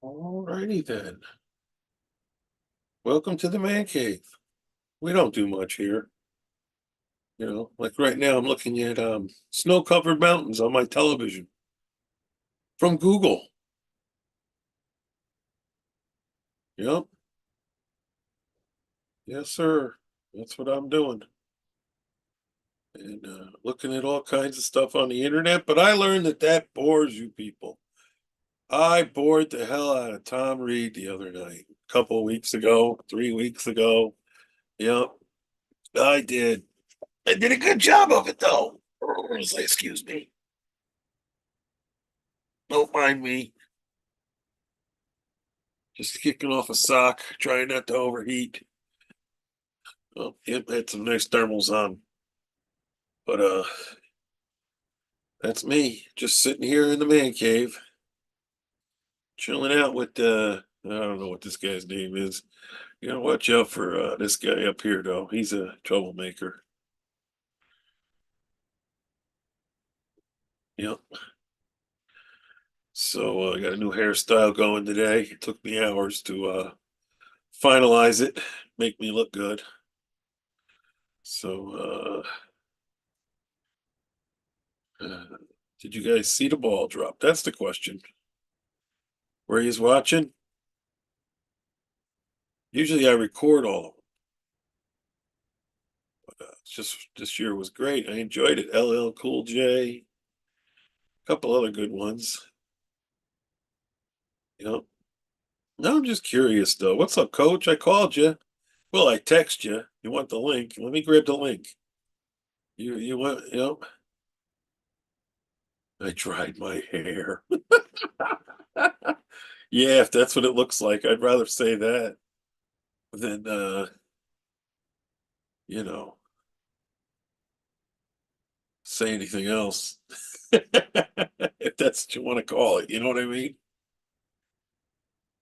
Alrighty then. Welcome to the man cave. We don't do much here. Like right now I'm looking at snow-covered mountains on my television from Google. Yep. Yes, sir. That's what I'm doing. And looking at all kinds of stuff on the internet, but I learned that bores you people. I bored the hell out of Tom Reed the other night, a couple of weeks ago, 3 weeks ago. Yep, I did. I did a good job of it though. Excuse me. Don't mind me. Just kicking off a sock, trying not to overheat. Oh, yep, had some nice thermals on. But that's me, just sitting here in the man cave, chilling out with I don't know what this guy's name is. You gotta watch out for this guy up here though. He's a troublemaker. Yep. So I got a new hairstyle going today. It took me hours to finalize it, make me look good. So did you guys see the ball drop? That's the question. Were you watching? Usually I record all of them. But it's just this year was great. I enjoyed it. LL Cool J, a couple other good ones. Yep. No, I'm just curious though. What's up, coach? I called you. Well, I text you. You want the link? Let me grab the link. You want, I dried my hair. Yeah, if that's what it looks like, I'd rather say that than you know, say anything else. If that's what you want to call it, you know what I mean?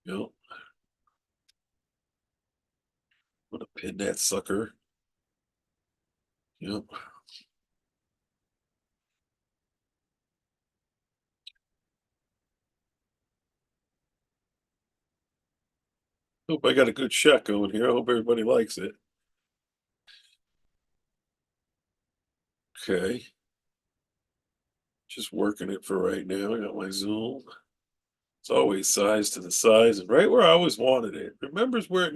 Yep. I'm gonna pin that sucker. Yep. Hope I got a good shot going here. I hope everybody likes it. Okay. Just working it for right now. I got my zoom. It's always size to the size and right where I always wanted it. Remembers where it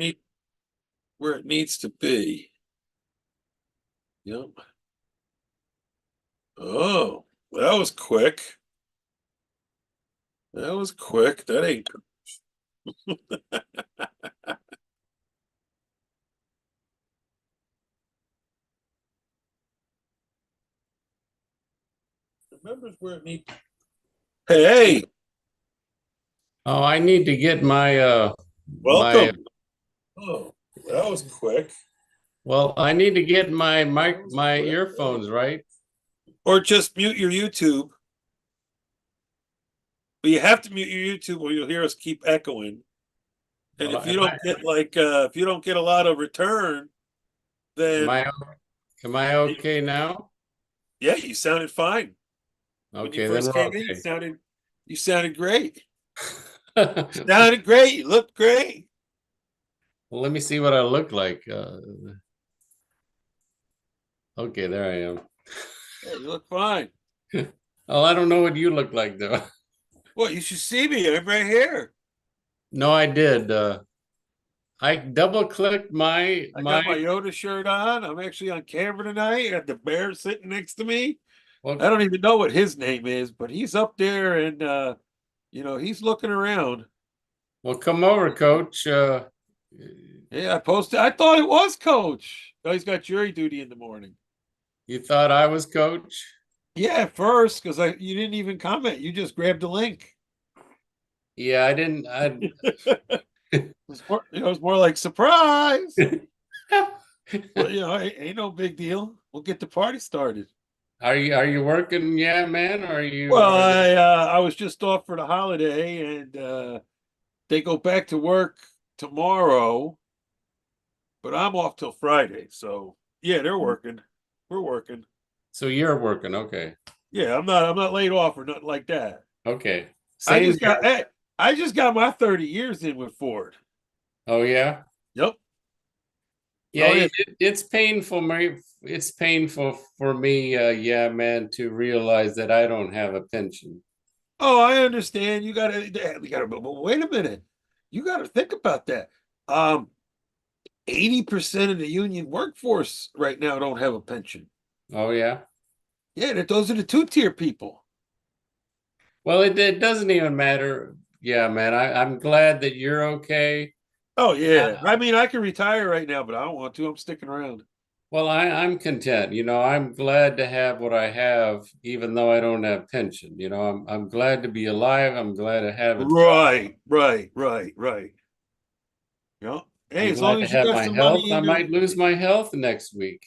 needs to be. Yep. Oh, that was quick. That was quick. That ain't remembers where it needs. Hey, Oh, I need to get my welcome. Oh, that was quick. well, I need to get my earphones, right? Or just mute your YouTube. But you have to mute your YouTube or you'll hear us keep echoing. And Well, if you don't get if you don't get a lot of return, am then I am I okay now? yeah, you sounded fine. When you Okay, then first we're came in, okay. you sounded great. Sounded great. You looked great. Well, let me see what I look like. Okay, there I am. Yeah, you look fine. Oh, I don't know what you look like though. Well, you should see me. I'm right here. No, I did. I double clicked my I my got my Yoda shirt on. I'm actually on camera tonight. I got the bear sitting next to me. I well, don't even know what his name is, but he's up there and he's looking around. well, come over, coach. Yeah, I posted. I thought it was Coach. Oh, he's got jury duty in the morning. You thought I was coach? Yeah, at first, because you didn't even comment. You just grabbed the link. Yeah, I didn't. I It was more like surprise. Well, ain't no big deal. We'll get the party started. Are you working? Yeah, man. Are you? Well, Are they? I was just off for the holiday, and they go back to work tomorrow, but I'm off till Friday. So yeah, they're working. We're working. So you're working? Okay. Yeah, I'm not laid off or nothing like that. Okay. I Same just got here. hey, I just got my 30 years in with Ford. Oh yeah. Yep. Yeah, Oh yeah. it's painful, me. It's painful for me, yeah, man, to realize that I don't have a pension. Oh, I understand. But wait a minute. You gotta think about that. Um, 80% of the union workforce right now don't have a pension. Oh yeah. Yeah, those are the two-tier people. Well, it doesn't even matter. Yeah, man. I'm glad that you're okay. Oh yeah. Uh, I mean, I can retire right now, but I don't want to. I'm sticking around. well, I'm content. I'm glad to have what I have, even though I don't have pension. I'm glad to be alive. I'm glad to have a job. Right. Yeah. Hey, I'm as long glad to as you have got my some money health. I in your might lose my health next week.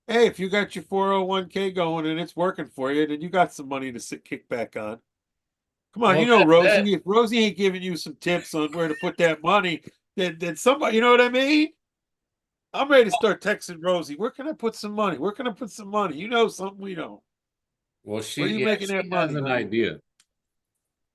hey, if you got your 401k going and it's working for you, then you got some money to kick back on. Come on, Well, you know that Rosie. If Rosie ain't giving you some tips on where to put that money, then somebody, you know what I mean? I'm ready to start texting Rosie. Where can I put some money? Where can I put some money? You know something we don't. well, Where are you yeah, making that she has money, an honey? idea.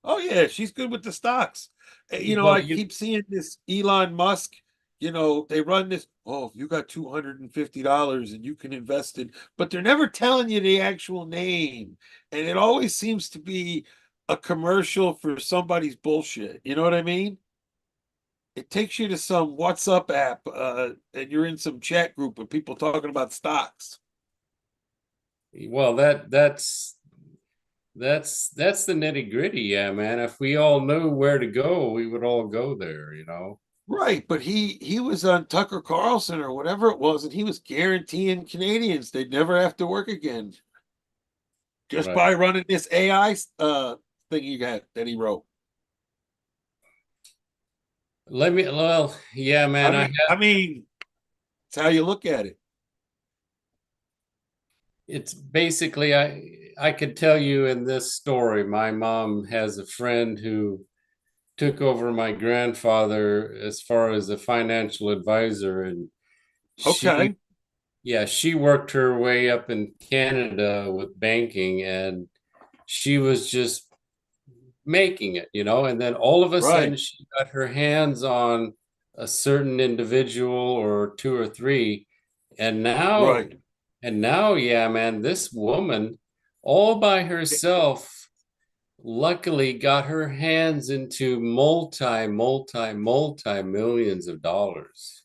Oh yeah, she's good with the stocks. Well, I keep seeing this Elon Musk. They run this. Oh, if you got $250 and you can invest it, but they're never telling you the actual name, and it always seems to be a commercial for somebody's bullshit. You know what I mean? It takes you to some WhatsApp app, and you're in some chat group with people talking about stocks. well, that's the nitty gritty, yeah, man. If we all knew where to go, we would all go there. Right, but he was on Tucker Carlson or whatever it was, and he was guaranteeing Canadians they'd never have to work again just Right. by running this AI thing he got that he wrote. Well, yeah, man, I mean, it's how you look at it. it's basically I could tell you in this story, my mom has a friend who took over my grandfather as far as a financial advisor, and she Okay, yeah, she worked her way up in Canada with banking, and she was just making it, and then all of a sudden right, she got her hands on a certain individual or two or three, and now right. and now, yeah, man, this woman all by herself luckily got her hands into multi millions of dollars.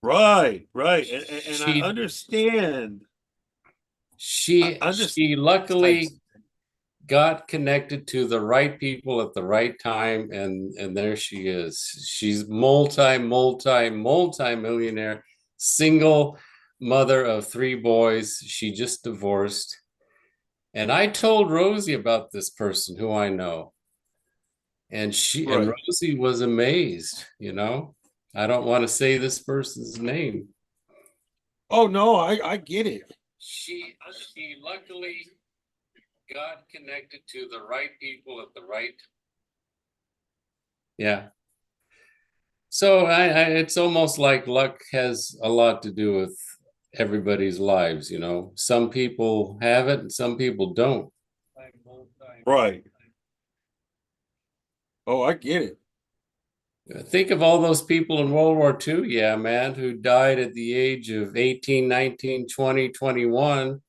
Right. And I She understand. I she understand these luckily types. got connected to the right people at the right time, and there she is. She's multi millionaire, single mother of three boys. She just divorced. And I told Rosie about this person who I know, and Right. Rosie was amazed. I don't want to say this person's name. Oh no, I get it. She luckily got connected to the right people at the right. Yeah. So it's almost like luck has a lot to do with everybody's lives. Some people have it and some people don't. Right. Oh, I get it. Think of all those people in World War II, yeah, man, who died at the age of 18, 19, 20, 21.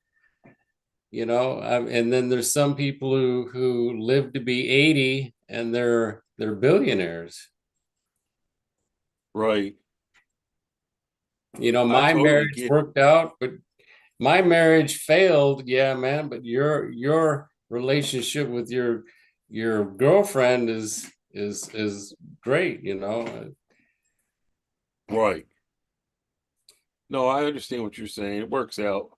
And then there's some people who live to be 80 and they're billionaires. Right. I My totally marriage get it. worked out, but my marriage failed, yeah, man, but your relationship with your girlfriend is great. Right. No, I understand what you're saying. It works out.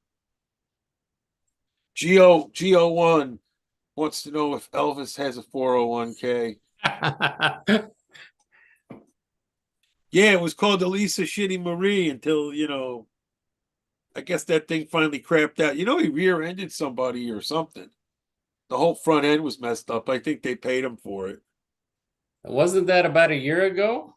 Geo1 wants to know if Elvis has a 401k. Yeah, it was called the Lisa Shitty Marie until, I guess that thing finally crapped out. He rear-ended somebody or something. The whole front end was messed up. I think they paid him for it. Wasn't that about a year ago?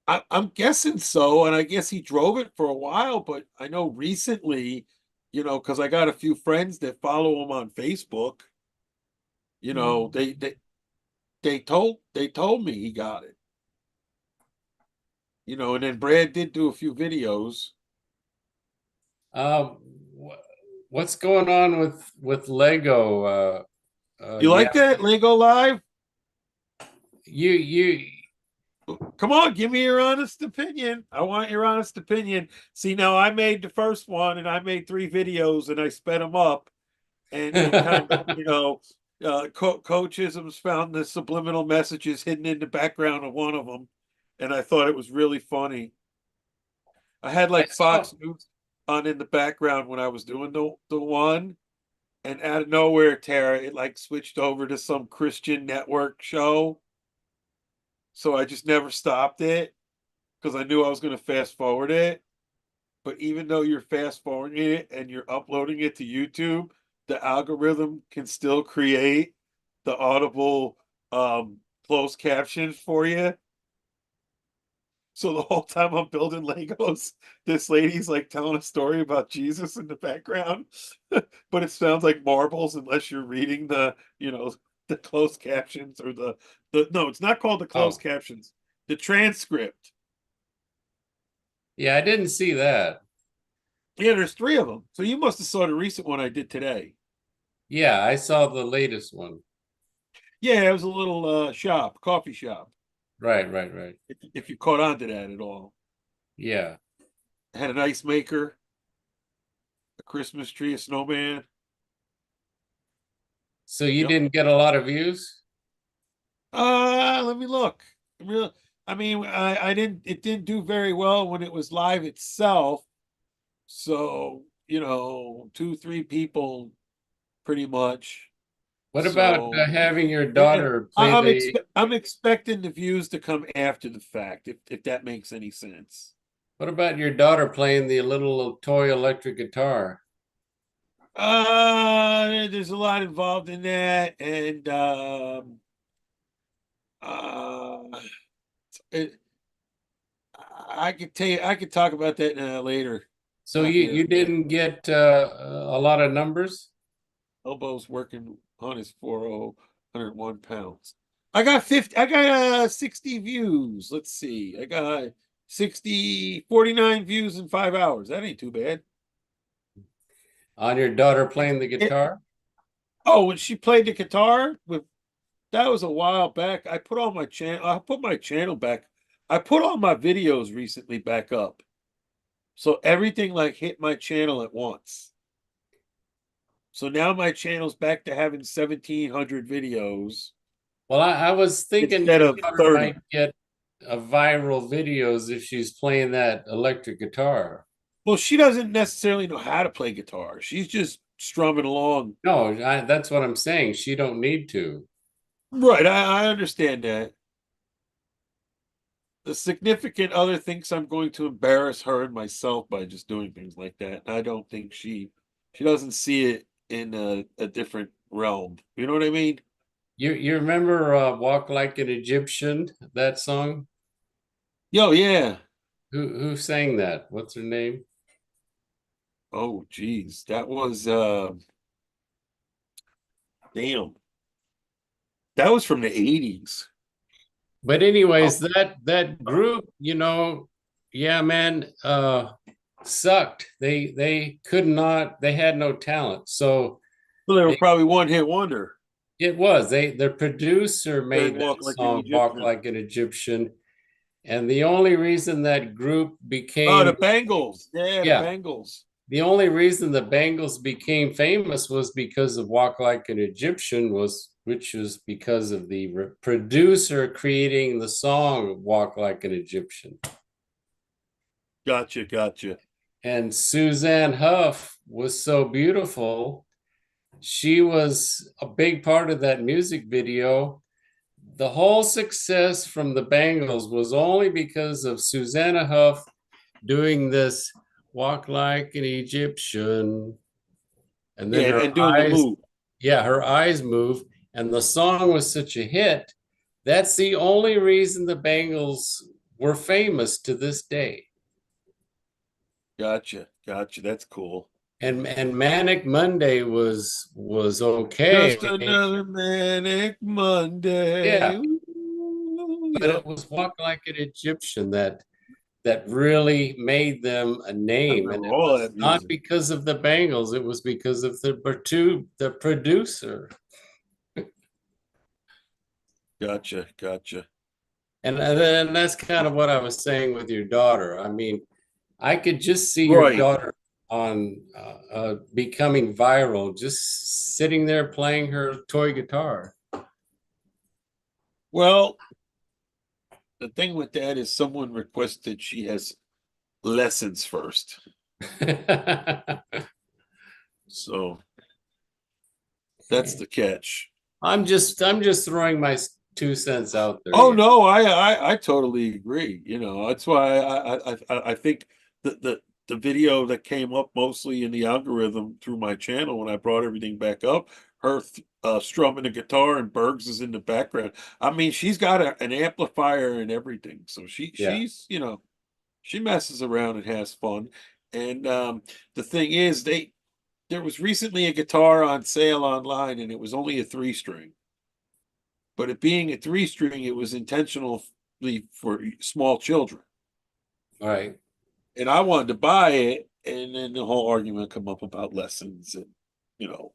I'm guessing so, and I guess he drove it for a while, but I know recently, because I got a few friends that follow him on Facebook, Hmm. they they told me he got it. And then Brad did do a few videos. Um, what's going on with Lego? You Yeah, like that Lego Live? you Come on, give me your honest opinion. I want your honest opinion. See, now I made the first one and I made 3 videos and I sped them up and kind of, Coach Isms found the subliminal messages hidden in the background of one of them. And I thought it was really funny. I had I like saw. Fox News on in the background when I was doing the one. And out of nowhere, Tara, it like switched over to some Christian network show. So I just never stopped it because I knew I was going to fast forward it. But even though you're fast forwarding it and you're uploading it to YouTube, the algorithm can still create the audible closed captions for you. So the whole time I'm building Legos, this lady's like telling a story about Jesus in the background, but it sounds like marbles unless you're reading the closed captions or the no, it's not called the closed Oh, captions, the transcript. yeah, I didn't see that. Yeah, there's 3 of them. So you must have saw the recent one I did today. Yeah, I saw the latest one. Yeah, it was a little coffee shop. Right, right, right. If you caught on to that at all. Yeah. It had an ice maker, a Christmas tree, a snowman. So you Yep. didn't get a lot of views? Let me look. Real, I mean, I didn't. It didn't do very well when it was live itself. So 2, 3 people, pretty much. What about So having your yeah, daughter play the I'm expecting the views to come after the fact, if that makes any sense. what about your daughter playing the little toy electric guitar? There's a lot involved in that, and uh, it, I could talk about that later. So Not you here. didn't get a lot of numbers? Elbow's working on his 101 pounds. I got 50. I got 60 views. Let's see. I got 49 views in 5 hours. That ain't too bad. On your daughter playing the It, guitar? oh, when she played the guitar with that was a while back. I put all my channel. I put my channel back. I put all my videos recently back up. So everything like hit my channel at once. So now my channel's back to having 1,700 videos Well, I was thinking instead your of daughter 30. might get a viral videos if she's playing that electric guitar. Well, she doesn't necessarily know how to play guitar. She's just strumming along. No, that's what I'm saying. She don't need to. Right, I understand that. The significant other thinks I'm going to embarrass her and myself by just doing things like that. And I don't think she doesn't see it in a different realm. You know what I mean? You remember "Walk Like an Egyptian," that song? Yo, yeah. Who sang that? What's her name? Oh, geez. That was damn. That was from the 80s. But Oh, anyways, that group, yeah, man, sucked. They could not. They had no talent. So well, they were they probably one hit wonder. it was they the producer Sang made Walk that Like an song "Walk Egyptian. Like an Egyptian," and the only reason that group Oh, became the Bengals. Yeah, the yeah, Bengals. the only reason the Bengals became famous was because of "Walk Like an Egyptian," which was because of the producer creating the song "Walk Like an Egyptian." Gotcha, gotcha. And Suzanne Huff was so beautiful. She was a big part of that music video. The whole success from the Bangles was only because of Susanna Huff doing this "Walk Like an Egyptian," and Yeah, then her and doing the eyes, move. yeah, her eyes move, and the song was such a hit. That's the only reason the Bangles were famous to this day. Gotcha, gotcha. That's cool. And Manic Monday was Just okay. another manic Monday. Yeah, Ooh, but yep. it was Walk Like an Egyptian that really made them a I name. And remember it all was that not music. because of the Bangles, it was because of the producer. Gotcha, gotcha. And that's kind of what I was saying with your daughter. I mean, I could just see your Right. daughter on becoming viral, just sitting there playing her toy guitar. Well, the thing with that is someone requested she has lessons first. So that's the catch. I'm just throwing my 2 cents out there. Oh Yeah. no, I totally agree. You know, that's why I think the video that came up mostly in the algorithm through my channel when I brought everything back up, her strumming a guitar and Bergs is in the background. I mean, she's got an amplifier and everything, so Yeah. she's she messes around and has fun. And the thing is, there was recently a guitar on sale online, and it was only a 3 string. But it being a 3 string, it was intentionally for small children. All right. And I wanted to buy it, and then the whole argument come up about lessons and, you know,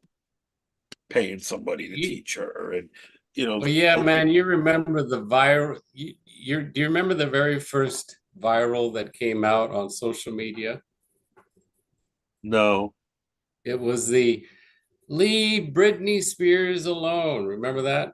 paying somebody to You, teach her and, well, yeah, okay, man, you remember the viral do you remember the very first viral that came out on social media? no. It was the Leave Britney Spears alone. Remember that?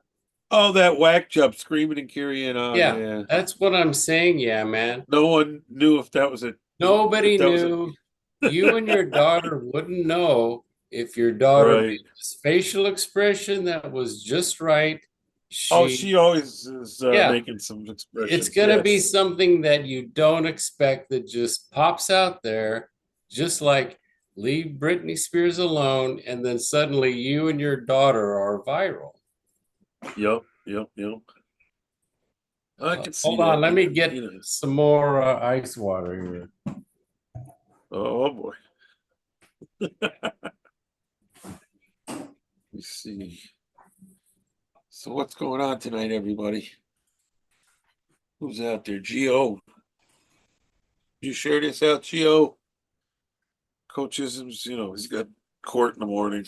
Oh, that whack job screaming and carrying on, Yeah, yeah. that's what I'm saying. Yeah, man. No one knew if that was a if Nobody that was a knew. You and your daughter wouldn't know if your daughter right. made this facial expression that was just right. Oh, She, she always is yeah, making some it's expressions, going to be yes. something that you don't expect that just pops out there, just like leave Britney Spears alone. And then suddenly you and your daughter are viral. Yep, yep, yep. I can see Hold on, that, let me man. get some more ice water here. Oh boy. Let me see. So what's going on tonight, everybody? Who's out there? Gio. You share this out, Gio? Coach Isms, he's got court in the morning.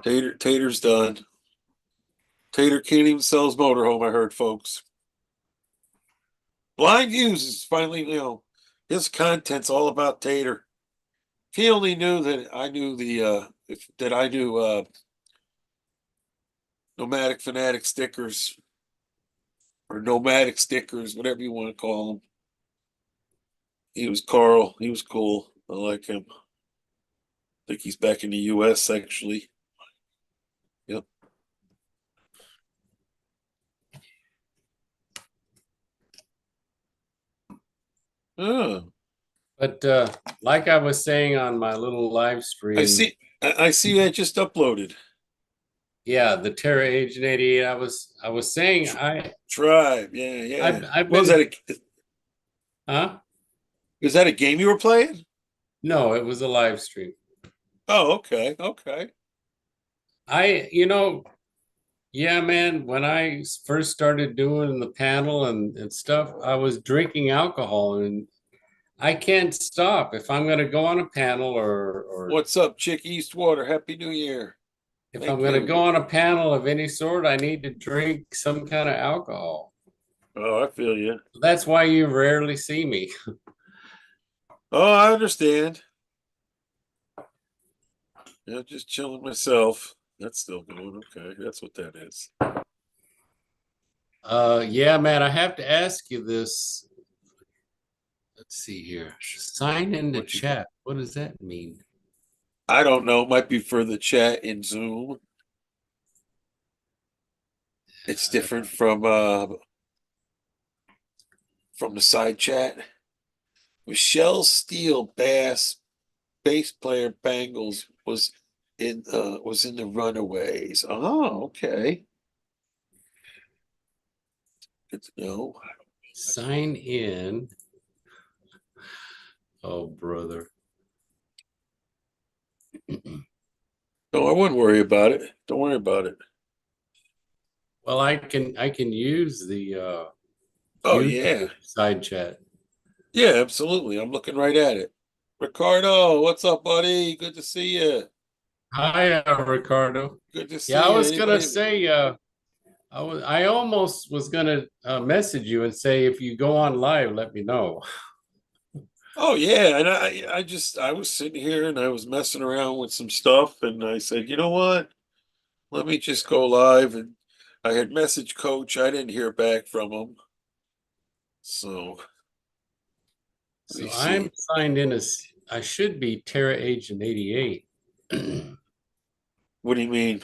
Tater's done. Tater can't even sell his motorhome, I heard, folks. Blind Views is finally, his content's all about Tater. If he only knew that I knew that I knew Nomadic Fanatic stickers or Nomadic stickers, whatever you want to call them. He was Carl. He was cool. I like him. Think he's back in the US actually. Yep. Oh, But like I was saying on my little live I stream, see. I see that just uploaded. yeah, the Terra Agent 88, I was saying Tr- Tribe. Yeah, yeah. I've What was been, that? huh? Is that a game you were playing? No, it was a live stream. Oh, okay, okay. I, yeah, man, when I first started doing the panel and stuff, I was drinking alcohol and I can't stop. If I'm going to go on a panel or What's up, Chick Eastwater? Happy New Year. if I'm Thank going to you. go on a panel of any sort, I need to drink some kind of alcohol. Oh, I feel you. That's why you rarely see me. Oh, I understand. Yeah, just chilling myself. That's still going okay. That's what that is. Yeah, man, I have to ask you this. Let's see here. Sign in the What you got? chat. What does that mean? I don't know. It might be for the chat in Zoom. It's different from the side chat. Michelle Steele bass player Bangles was in the Runaways. Oh, okay. Good to know. Sign in. Oh, brother. No, I wouldn't worry about it. Don't worry about it. Well, I can use the Oh yeah. YouTube side chat. Yeah, absolutely. I'm looking right at it. Ricardo, what's up, buddy? Good to see you. Hi, Ricardo. Good to Yeah, I see you. was gonna Anybody? say, I almost was gonna message you and say if you go on live, let me know. Oh yeah, and I was sitting here and I was messing around with some stuff and I said, you know what? Let me just go live and I had messaged Coach. I didn't hear back from him. So let me So I'm see. signed in as I should be Terra Agent 88. What do you mean?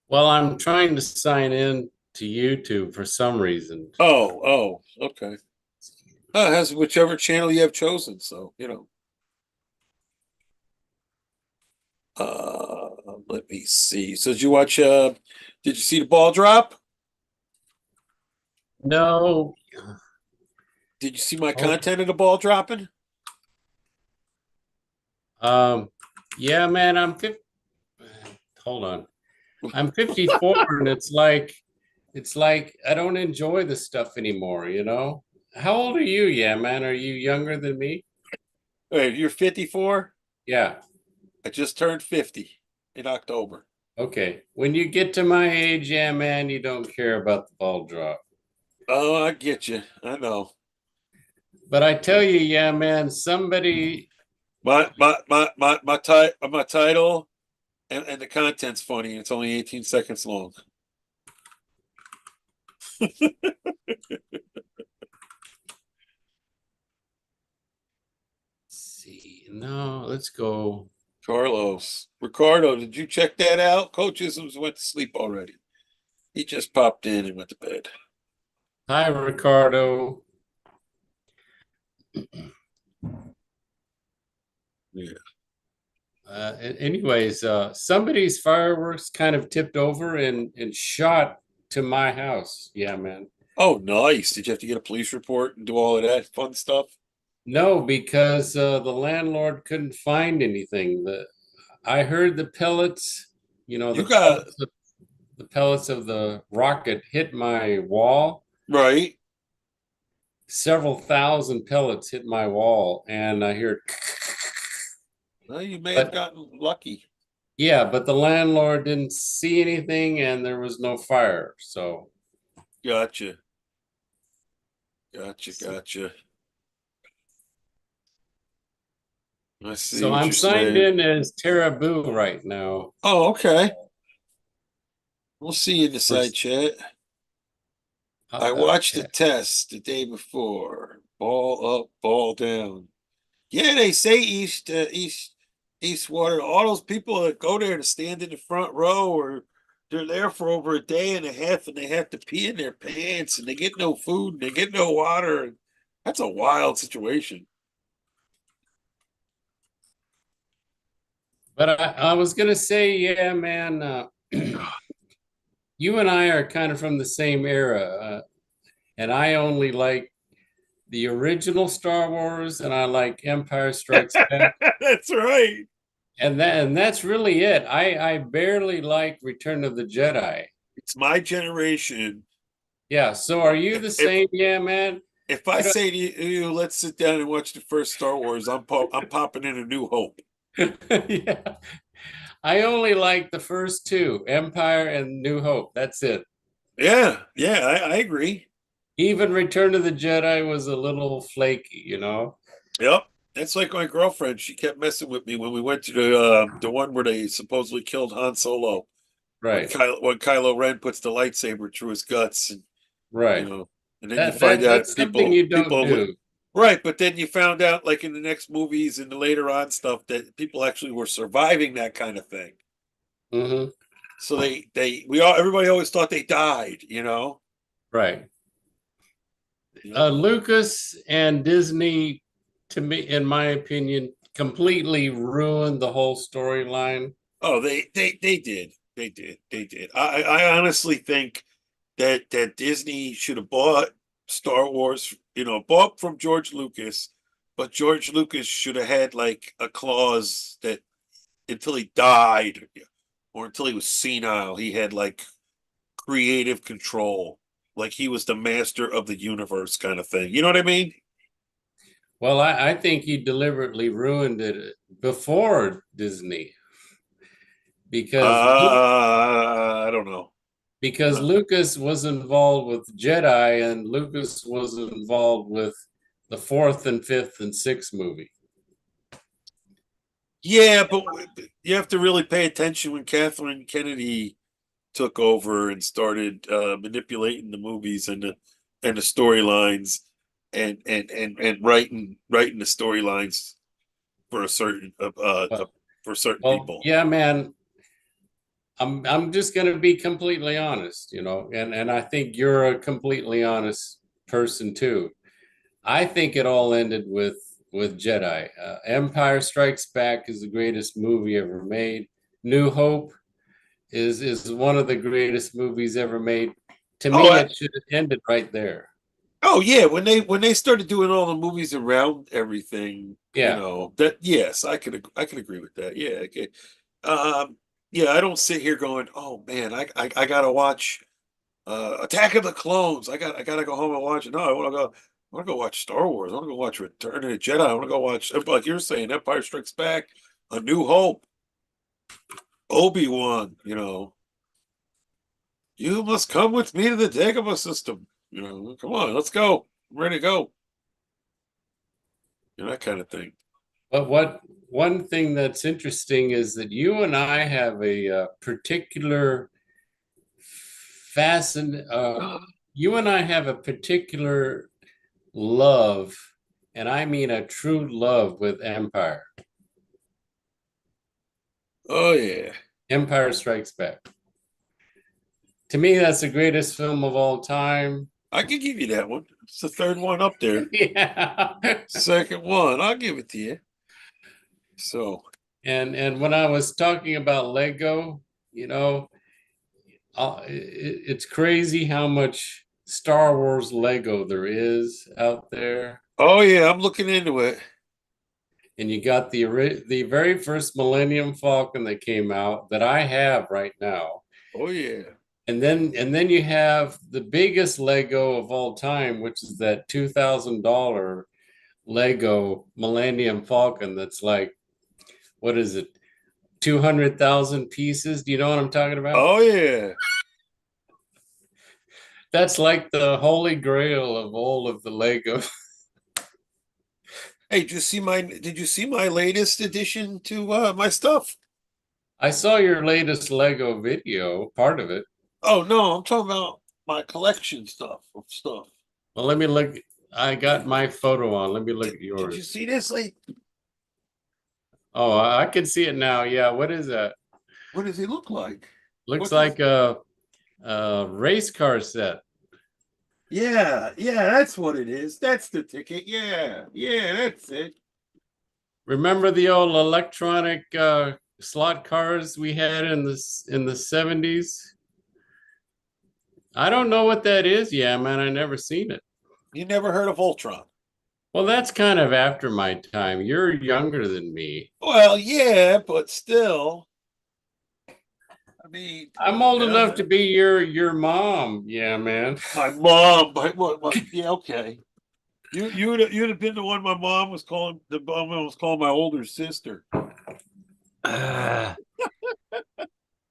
Well, I'm trying to sign in to YouTube for some reason. Oh, okay. It has whichever channel you have chosen, so you know. Let me see. So did you see the ball drop? No. Did you see my Oh, content of the ball dropping? um, yeah, man, hold on. I'm 54 and it's like I don't enjoy this stuff anymore, you know? How old are you? Yeah, man, are you younger than me? Wait, you're 54? Yeah. I just turned 50 in October. Okay. When you get to my age, yeah, man, you don't care about the ball drop. Oh, I get you. I know. But I tell you, yeah, man, somebody My title and the content's funny. It's only 18 seconds long. see. No, let's go. Carlos. Ricardo, did you check that out? Coach Isms went to sleep already. He just popped in and went to bed. Hi, Ricardo. Yeah. Anyways, somebody's fireworks kind of tipped over and shot to my house. Yeah, man. Oh, nice. Did you have to get a police report and do all of that fun stuff? No, because the landlord couldn't find anything. I heard the pellets, you know, You got the pellets of the rocket hit my wall. right. Several thousand pellets hit my wall, and I hear, Well, you may have but gotten lucky. yeah, but the landlord didn't see anything, and there was no fire. So, Gotcha. Gotcha. I see so what I'm you're signed saying. in as Teraboo right now. Oh, okay. We'll see you in the For, side chat. I watched the okay. test the day before. Ball up, ball down. Yeah, they say Eastwater. All those people that go there to stand in the front row, or they're there for over a day and a half, and they have to pee in their pants, and they get no food, and they get no water. That's a wild situation. But I was gonna say, yeah, man, you and I are kind of from the same era, and I only like the original Star Wars, and I like Empire Strikes Back, That's right. and that's really it. I barely like Return of the Jedi. It's my generation. Yeah. So are you If the if same? Yeah, man. if I I don't. say to you, let's sit down and watch the first Star Wars, I'm popping in A New Hope. Yeah. I only like the first two, Empire and New Hope. That's it. Yeah, I agree. Even Return of the Jedi was a little flaky, you know? Yep. That's like my girlfriend. She kept messing with me when we went to the one where they supposedly killed Han Solo Right. When Kylo Ren puts the lightsaber through his guts, and you Right. know, and then you That find that out that's something you don't people do. right, but then you found out like in the next movies and the later on stuff that people actually were surviving that kind of thing. Hmm. So everybody always thought they died, you know. Right. Yep. Lucas and Disney, to me, in my opinion, completely ruined the whole storyline. Oh, they did. I honestly think that Disney should have bought Star Wars, bought from George Lucas, but George Lucas should have had like a clause that until he died or until he was senile, he had like creative control, like he was the master of the universe kind of thing. You know what I mean? Well, I think he deliberately ruined it before Disney because I don't know. because Uh, Lucas was involved with Jedi and Lucas was involved with the fourth and fifth and sixth movie. yeah, but you have to really pay attention when Kathleen Kennedy took over and started manipulating the movies and the storylines and writing the storylines for a certain Well, for certain well, people. yeah, man. I'm just gonna be completely honest, and I think you're a completely honest person too. I think it all ended with Jedi. Empire Strikes Back is the greatest movie ever made. New Hope is one of the greatest movies ever made. To Oh, me, it should have ended right there. oh yeah, when they started doing all the movies around everything, Yeah. that yes, I could agree with that. Yeah, okay. Um, yeah, I don't sit here going, oh man, I gotta watch Attack of the Clones. I gotta go home and watch it. No, I wanna go watch Star Wars. I wanna go watch Return of the Jedi. I wanna go watch like you're saying, Empire Strikes Back, A New Hope, Obi-Wan. You must come with me to the Dagobah system. Come on, let's go. I'm ready to go. That kind of thing. But what one thing that's interesting is that you and I have a particular fascin. You and I have a particular love, and I mean a true love with Empire. Oh yeah, Empire Strikes Back. To me, that's the greatest film of all time. I can give you that one. It's the third one up there. Yeah. Second one, I'll give it to you. So, And when I was talking about Lego, you know, it's crazy how much Star Wars Lego there is out there. oh yeah, I'm looking into it. And you got the very first Millennium Falcon that came out that I have right now. Oh yeah. And then you have the biggest Lego of all time, which is that $2,000 Lego Millennium Falcon that's like, what is it? 200,000 pieces. Do you know what I'm talking about? Oh yeah. That's like the holy grail of all of the Lego. Hey, did you see my latest addition to my stuff? I saw your latest Lego video, part of it. Oh no, I'm talking about my collection of stuff. Well, let me look. I got my photo on. Let me look Did, at did you yours. see this? Like, Oh, I can see it now. Yeah, what is that? what does he look like? Looks What's this? like a race car set. Yeah, yeah, that's what it is. That's the ticket. Yeah, yeah, that's it. Remember the old electronic slot cars we had in the 70s? I don't know what that is. Yeah, man, I never seen it. You never heard of Ultron? Well, that's kind of after my time. You're younger than me. Well, yeah, but still, I mean, come I'm on old now. enough to be your mom. Yeah, man. My mom, what, yeah, okay. You'd have been the one my mom was calling. The mom was calling my older sister. Ah.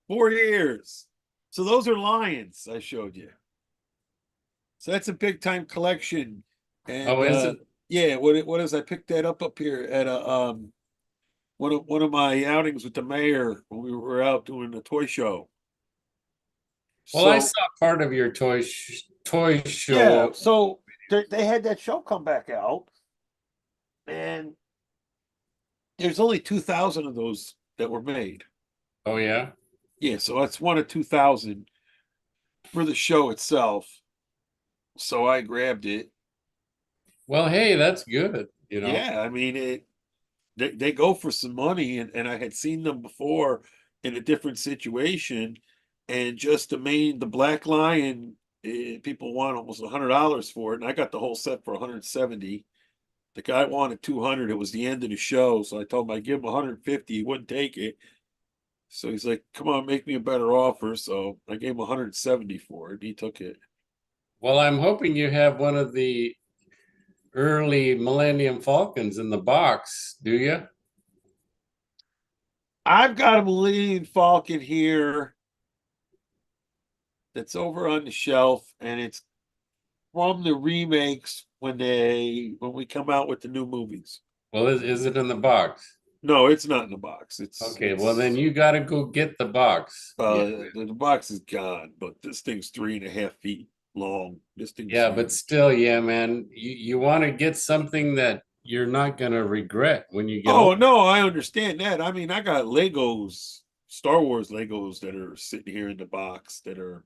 4 years. So those are lions I showed you. So that's a big time collection. And Oh, is it? yeah, what is I picked that up here at a one of my outings with the mayor when we were out doing the toy show. Well, I So saw part of your toy yeah, show. so they had that show come back out, and there's only 2,000 of those that were made. Oh, yeah. Yeah, so that's one of 2,000 for the show itself. So I grabbed it. Well, hey, that's good. Yeah, I mean they go for some money, and I had seen them before in a different situation, and just the Black Lion People want almost $100 for it, and I got the whole set for 170. The guy wanted 200. It was the end of the show, so I told him I'd give him 150. He wouldn't take it. So he's like, "Come on, make me a better offer." So I gave him 170 for it. He took it. Well, I'm hoping you have one of the early Millennium Falcons in the box, do you? I've got a Millennium Falcon here that's over on the shelf, and it's from the remakes when we come out with the new movies. Well, is it in the box? No, it's not in the box. Okay, well then you got to go get the box. Yeah, The box is gone, but this thing's 3.5 feet long. This thing's yeah, but huge. still, yeah, man, you want to get something that you're not going to regret when you get Oh older. no, I understand that. I mean, I got Legos, Star Wars Legos that are sitting here in the box that are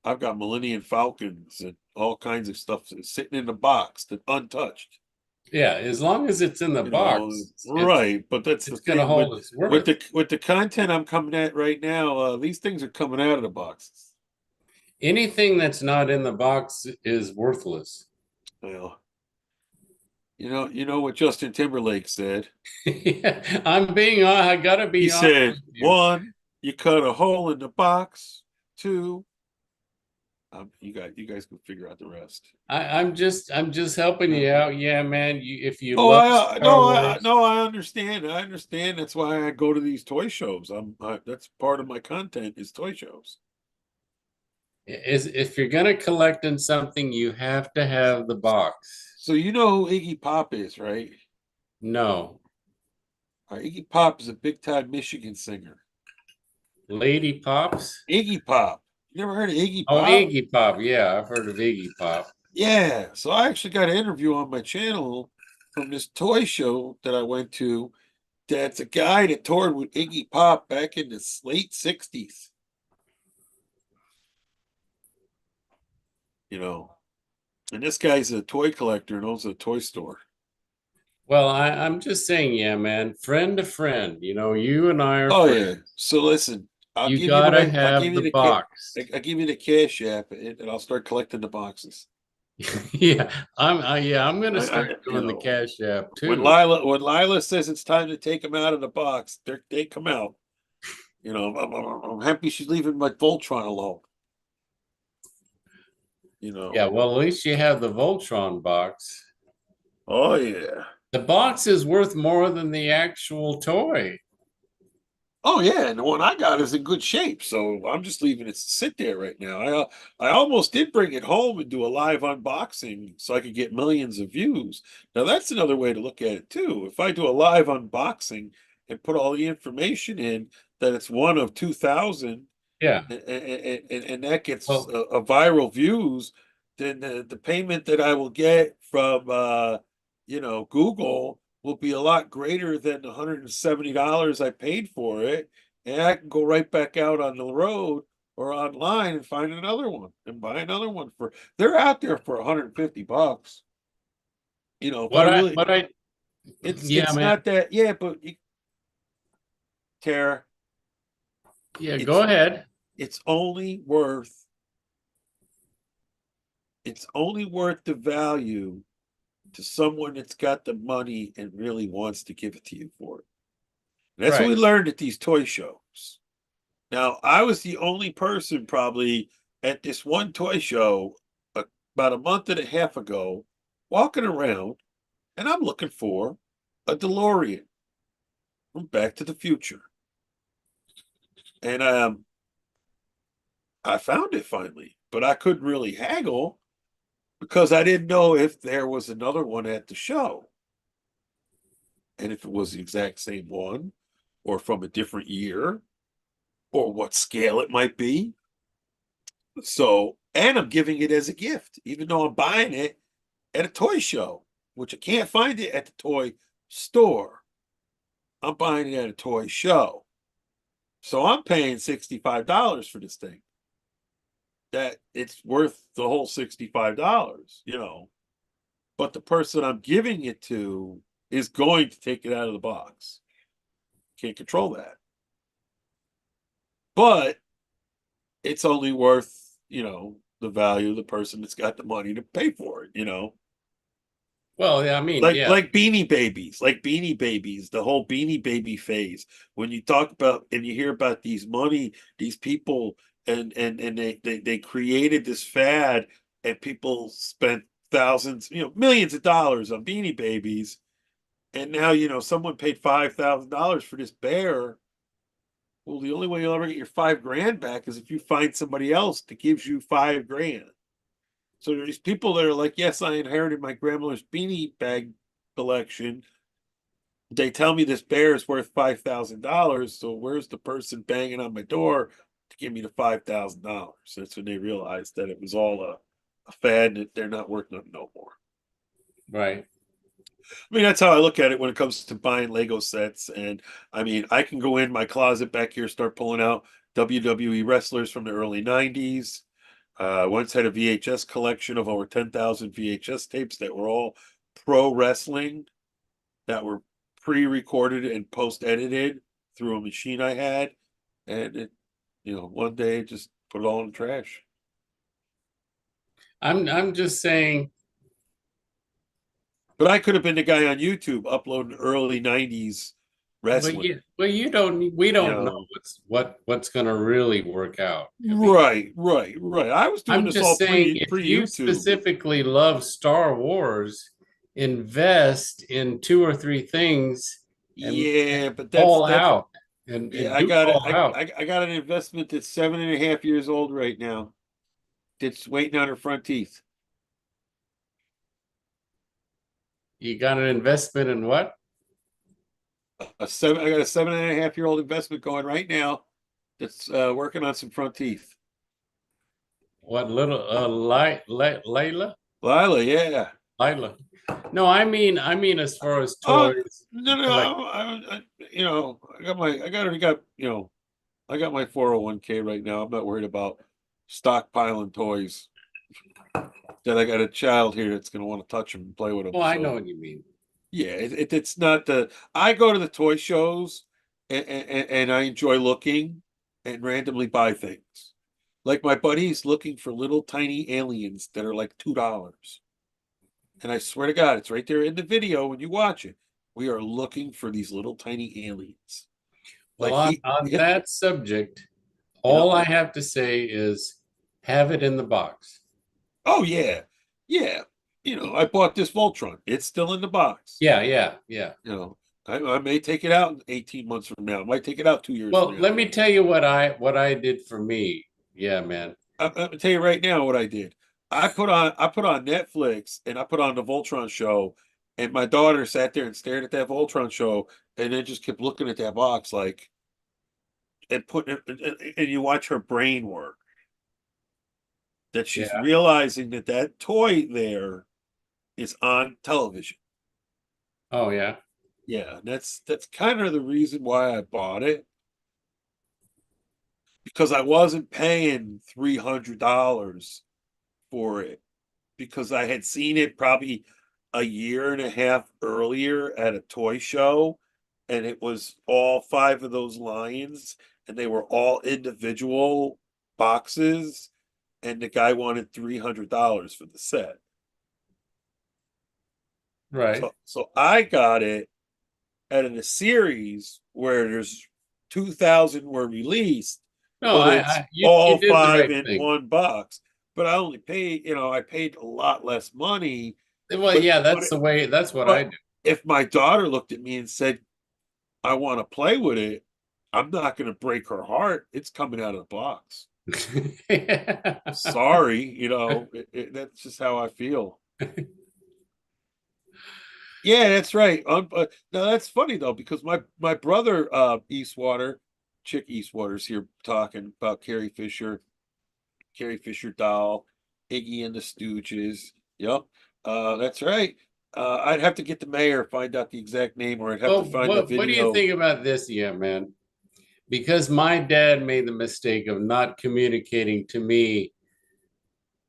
I've got Millennium Falcons and all kinds of stuff that's sitting in the box that untouched. Yeah, as long as it's in the You know, box, right? But that's the it's going to thing hold its with worth. the content I'm coming at right now. These things are coming out of the boxes. Anything that's not in the box is worthless. Well, you know what Justin Timberlake said. Yeah, I gotta He be honest said, with you. one, you cut a hole in the box. Two, you guys can figure out the rest. I'm just helping you out. Yeah, man. If you Oh, love Star Wars, no, I understand. I understand. That's why I go to these toy shows. That's part of my content is toy shows. is if you're gonna collect in something, you have to have the box. So you know who Iggy Pop is, right? No, Iggy Pop is a big time Michigan singer. Lady Pops. Iggy Pop. You never heard of Iggy Oh, Pop? Iggy Pop. Yeah, I've heard of Iggy Pop. Yeah. So I actually got an interview on my channel from this toy show that I went to. That's a guy that toured with Iggy Pop back in the late 60s. You know, and this guy's a toy collector and owns a toy store. Well, I'm just saying, yeah, man. Friend to friend. You and I are Oh yeah. friends. So listen, You gotta I'll have give you the the box. I'll give you the cash app and I'll start collecting the boxes. Yeah, I'm gonna start You doing the know, Cash App too. When Lila says it's time to take them out of the box, they come out. You know, I'm happy she's leaving my Voltron alone. You Yeah, know. well, at least you have the Voltron box. Oh yeah. The box is worth more than the actual toy. Oh yeah, and the one I got is in good shape, so I'm just leaving it sit there right now. I almost did bring it home and do a live unboxing so I could get millions of views. Now that's another way to look at it too. If I do a live unboxing and put all the information in that it's one of 2,000 Yeah. and that gets Well, a viral views, then the payment that I will get from Google will be a lot greater than the $170 I paid for it, and I can go right back out on the road or online and find another one and buy another one for. They're out there for $150. If I really, what I, yeah, it's man. not that. Yeah, but Tara, Yeah, go it's ahead. it's only worth the value to someone that's got the money and really wants to give it to you for it. And that's what Right. we learned at these toy shows. Now, I was the only person probably at this one toy show about a month and a half ago walking around, and I'm looking for a DeLorean from Back to the Future. And I found it finally, but I couldn't really haggle because I didn't know if there was another one at the show and if it was the exact same one or from a different year or what scale it might be. So, and I'm giving it as a gift, even though I'm buying it at a toy show, which I can't find it at the toy store. I'm buying it at a toy show. So I'm paying $65 for this thing. That it's worth the whole $65. But the person I'm giving it to is going to take it out of the box. Can't control that. But it's only worth, the value of the person that's got the money to pay for it, you know? Well, yeah, I mean, yeah, Like Beanie Babies, the whole Beanie Baby phase. When you talk about and you hear about these people, and they created this fad, and people spent thousands, millions of dollars on Beanie Babies, and now someone paid $5,000 for this bear. Well, the only way you'll ever get your 5 grand back is if you find somebody else that gives you 5 grand. So there's people that are like, yes, I inherited my grandmother's beanie bag collection. They tell me this bear is worth $5,000. So where's the person banging on my door to give me the $5,000? That's when they realized that it was all a fad, and that they're not worth nothing no more. right. I mean, that's how I look at it when it comes to buying Lego sets. And I mean, I can go in my closet back here, start pulling out WWE wrestlers from the early 90s. I once had a VHS collection of over 10,000 VHS tapes that were all pro wrestling, that were pre-recorded and post-edited through a machine I had. And one day just put it all in the trash. I'm just saying, But I could have been the guy on YouTube uploading early 90s wrestling. you don't. We You don't know know, what's going to really work out. I mean, right. I was doing I'm this just all saying, pre if pre you YouTube. specifically love Star Wars, invest in 2 or 3 things Yeah, and but all that's out yeah. and I do it got it. all out. I got an investment that's 7.5 years old right now. It's waiting on her front teeth. You got an investment in what? I got a 7.5 year old investment going right now. That's working on some front teeth. What little Layla? Lila, yeah. Lila. No, I mean as far as Oh toys no, and no. collect. I got my 401k right now. I'm not worried about stockpiling toys. That I got a child here that's going to want to touch them and play with them. Oh, I know So what you mean. yeah, it's not the. I go to the toy shows, and I enjoy looking and randomly buy things. Like my buddy's looking for little tiny aliens that are like $2. And I swear to God, it's right there in the video when you watch it. We are looking for these little tiny aliens. Well, Like on that subject, yep. all I have to say is have it in the box. Oh yeah, yeah. I bought this Voltron. It's still in the box. Yeah, yeah, yeah. You know, I may take it out 18 months from now. I might take it out 2 years Well, from let now. me tell you what I did for me. Yeah, man. I'm gonna tell you right now what I did. I put on Netflix, and I put on the Voltron show, and my daughter sat there and stared at that Voltron show, and then just kept looking at that box like, and and you watch her brain work, that she's Yeah. realizing that that toy there is on television. Oh, yeah. Yeah, that's kind of the reason why I bought it, because I wasn't paying $300 for it, because I had seen it probably a year and a half earlier at a toy show, and it was all 5 of those lions, and they were all individual boxes, and the guy wanted $300 for the set. Right. So I got it out of the series where there's 2,000 were released, No, but it's you all did the five right in thing. one box. But I only paid, I paid a lot less money. Well, But yeah, but that's the way. That's what I but do. if my daughter looked at me and said, "I want to play with it," I'm not going to break her heart. It's coming out of the box. Sorry, that's just how I feel. Yeah, that's right. Now that's funny though, because my brother Eastwater, Chick Eastwater's here talking about Carrie Fisher doll, Iggy and the Stooges. Yep, that's right. I'd have to get the mayor, find out the exact name, or I'd have to Well, find the what do you video. think about this, yeah, man? Because my dad made the mistake of not communicating to me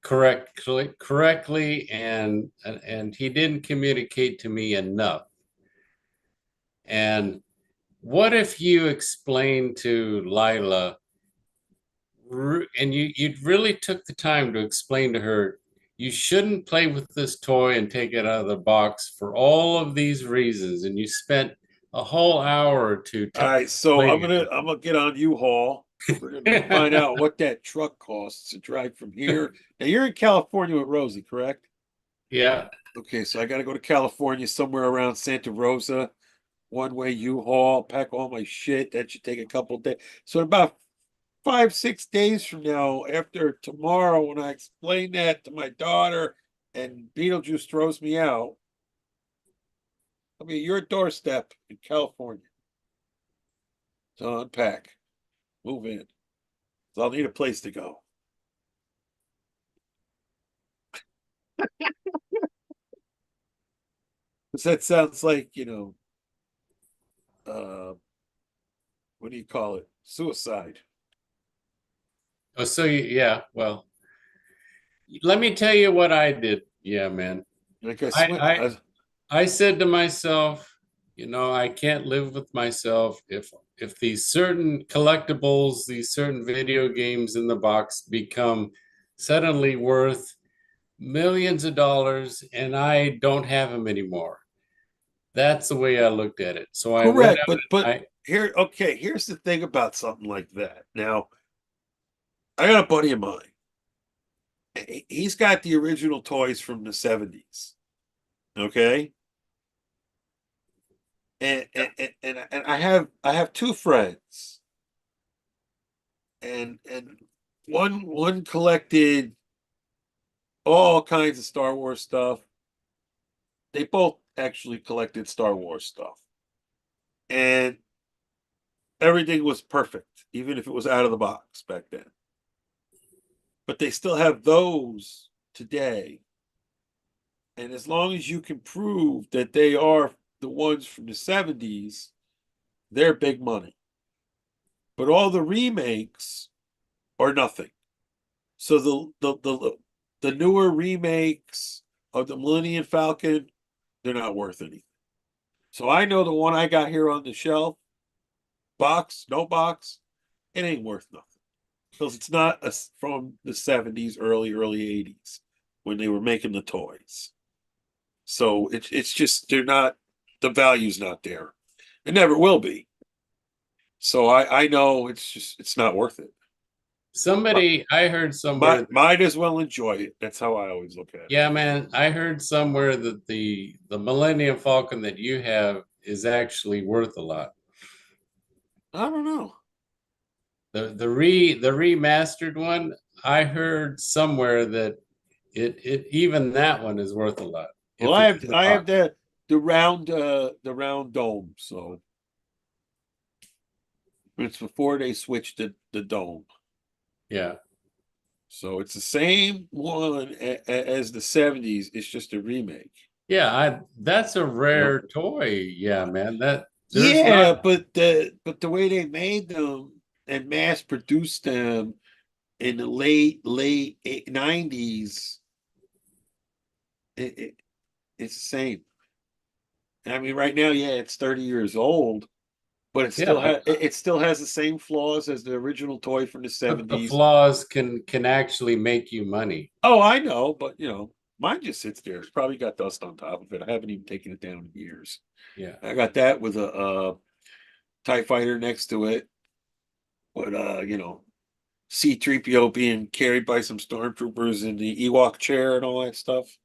correctly, and he didn't communicate to me enough. And what if you explain to Lila and you really took the time to explain to her you shouldn't play with this toy and take it out of the box for all of these reasons, and you spent a whole hour or two All right, so explaining I'm gonna get on U-Haul. We're gonna find it. out what that truck costs to drive from here. Now you're in California with Rosie, correct? Yeah. Okay, so I gotta go to California somewhere around Santa Rosa, one-way U-Haul, pack all my shit. That should take a couple days. So about 5, 6 days from now, after tomorrow, when I explain that to my daughter and Beetlejuice throws me out, I'll be at your doorstep in California to unpack, move in. So I'll need a place to go. Because that sounds like, what do you call it? Suicide. Oh, so yeah, well, let me tell you what I did. Yeah, man. Like I I swear, I I said to myself, I can't live with myself if these certain collectibles, these certain video games in the box become suddenly worth millions of dollars and I don't have them anymore. That's the way I looked at it. So I went correct, out but and here, okay, here's the thing about something like that. Now, I got a buddy of mine. He's got the original toys from the 70s. Okay. And I have two friends. And one collected all kinds of Star Wars stuff. They both actually collected Star Wars stuff. And everything was perfect, even if it was out of the box back then. But they still have those today. And as long as you can prove that they are the ones from the 70s, they're big money. But all the remakes are nothing. So the newer remakes of the Millennium Falcon, they're not worth anything. So I know the one I got here on the shelf, box, no box, it ain't worth nothing. Because it's not from the 70s, early 80s when they were making the toys. So it's just they're not, the value's not there. It never will be. So I know it's not worth it. I heard somewhere, Might as well enjoy it. That's how I always look at it. yeah, man, I heard somewhere that the Millennium Falcon that you have is actually worth a lot. I don't know. The remastered one, I heard somewhere that it even that one is worth a lot Well, if I it's have in the I have box. the round dome, so it's before they switched the dome. Yeah. So it's the same one as the 70s. It's just a remake. Yeah, I that's a Yep. rare toy. Yeah, man. That there's Yeah, not but the way they made them and mass produced them in the late 90s, it it's the same. I mean, right now, yeah, it's 30 years old, but yeah, it still has the same flaws as the original toy from the but the 70s. flaws can actually make you money. Oh, I know, but mine just sits there. It's probably got dust on top of it. I haven't even taken it down in years. Yeah. I got that with a TIE fighter next to it, with C-3PO being carried by some stormtroopers in the Ewok chair and all that stuff.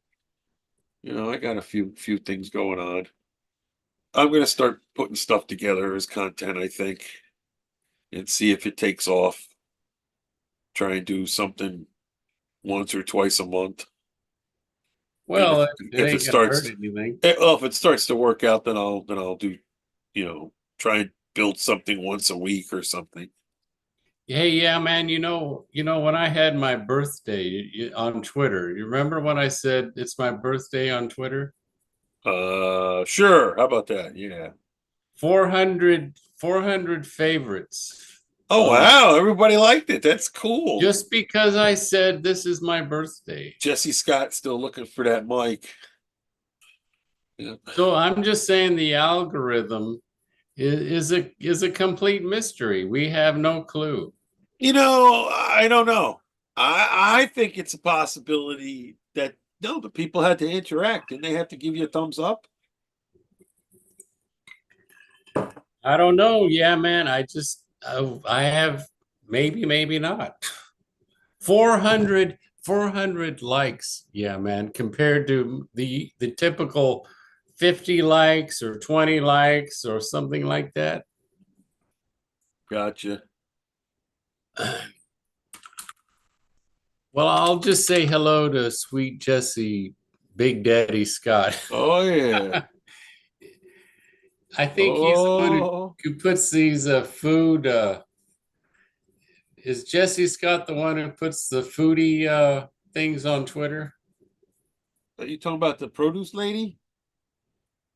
I got a few things going on. I'm gonna start putting stuff together as content, I think, and see if it takes off. Try and do something once or twice a month. And Well, it if it ain't gonna hurt starts, anything. well, if it starts to work out, then I'll do, try and build something once a week or something. Hey, yeah, man, when I had my birthday on Twitter, you remember when I said it's my birthday on Twitter? Sure. How about that? Yeah. 400 favorites. Oh wow, everybody liked it. That's cool. Just because I said this is my birthday. Jesse Scott still looking for that mic. Yeah. So I'm just saying the algorithm is a complete mystery. We have no clue. I don't know. I think it's a possibility that no, the people had to interact and they have to give you a thumbs up. I don't know. Yeah, man. I have maybe not. 400 likes. Yeah, man. Compared to the typical 50 likes or 20 likes or something like that. Gotcha. Well, I'll just say hello to sweet Jesse, Big Daddy Scott. Oh yeah. I think he's the one Oh, who puts these food. Is Jesse Scott the one who puts the foodie things on Twitter? are you talking about the produce lady?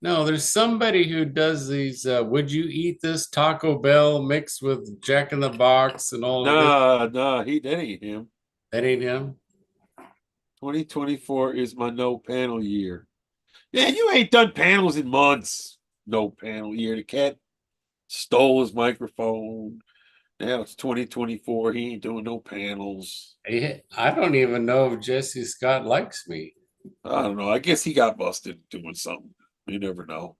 No, there's somebody who does these. Would you eat this Taco Bell mixed with Jack in the Box and all of this? Nah, that ain't him. That ain't him. 2024 is my no panel year. Yeah, you ain't done panels in months. No panel year. The cat stole his microphone. Now it's 2024. He ain't doing no panels. I don't even know if Jesse Scott likes me. I don't know. I guess he got busted doing something. You never know.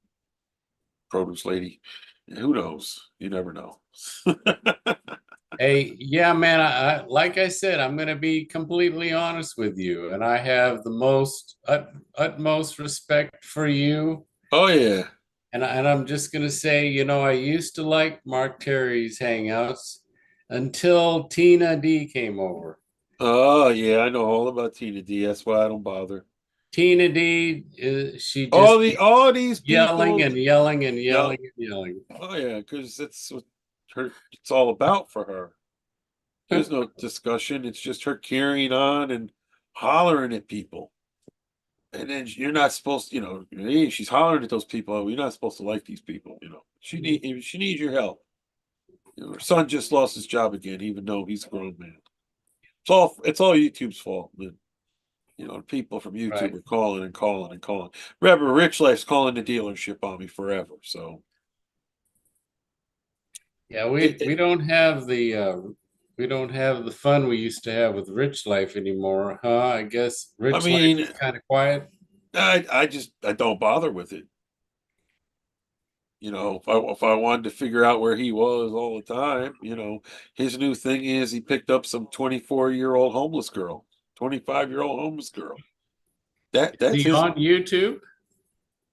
Produce lady. Who knows? You never know. Hey, yeah, man. Like I said, I'm gonna be completely honest with you, and I have the utmost respect for you. Oh yeah. And I'm just gonna say, I used to like Mark Terry's hangouts until Tina D came over. Oh yeah. I know all about Tina D. That's why I don't bother. Tina D, she just keeps All these yelling people. and yelling and Yep. yelling and yelling. Oh yeah, because that's what her. It's all about for her. There's no discussion. It's just her carrying on and hollering at people. And then you're not supposed to, hey, she's hollering at those people. Oh, you're not supposed to like these people. She needs your help. Her son just lost his job again, even though he's a grown man. It's all YouTube's fault. Man. People from YouTube Right. are calling and calling and calling. Remember, Rich Life's calling the dealership on me forever. So Yeah, it, we it, don't have we don't have the fun we used to have with Rich Life anymore, huh? I guess I Rich Life mean, is kind of quiet. I don't bother with it. If I wanted to figure out where he was all the time, his new thing is he picked up some 24-year-old homeless girl, 25-year-old homeless girl. Is That's he his. on YouTube?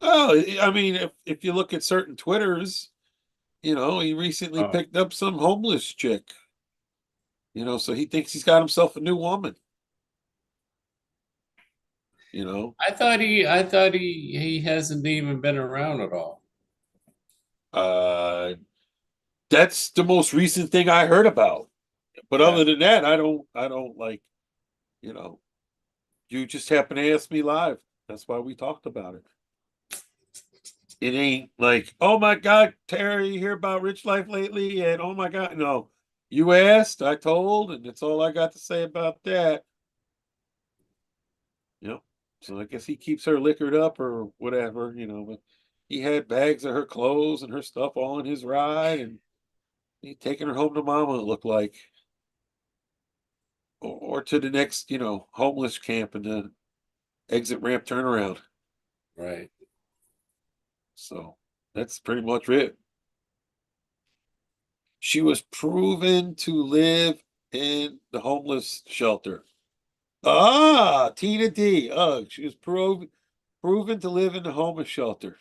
Oh, I mean, if you look at certain Twitters, he recently Oh, picked up some homeless chick. So he thinks he's got himself a new woman. You know, I thought he hasn't even been around at all. uh, that's the most recent thing I heard about. But Yeah. other than that, I don't like. You know, you just happened to ask me live. That's why we talked about it. It ain't like, oh my God, Terry, you hear about Rich Life lately? And oh my God, no. You asked, I told, and that's all I got to say about that. Yep. So I guess he keeps her liquored up or whatever. But he had bags of her clothes and her stuff all in his ride, and he taking her home to mama, it looked like. Or to the next, homeless camp and the exit ramp turnaround. Right. So that's pretty much it. She was proven to live in the homeless shelter. Ah, Tina D. She was proven to live in the homeless shelter.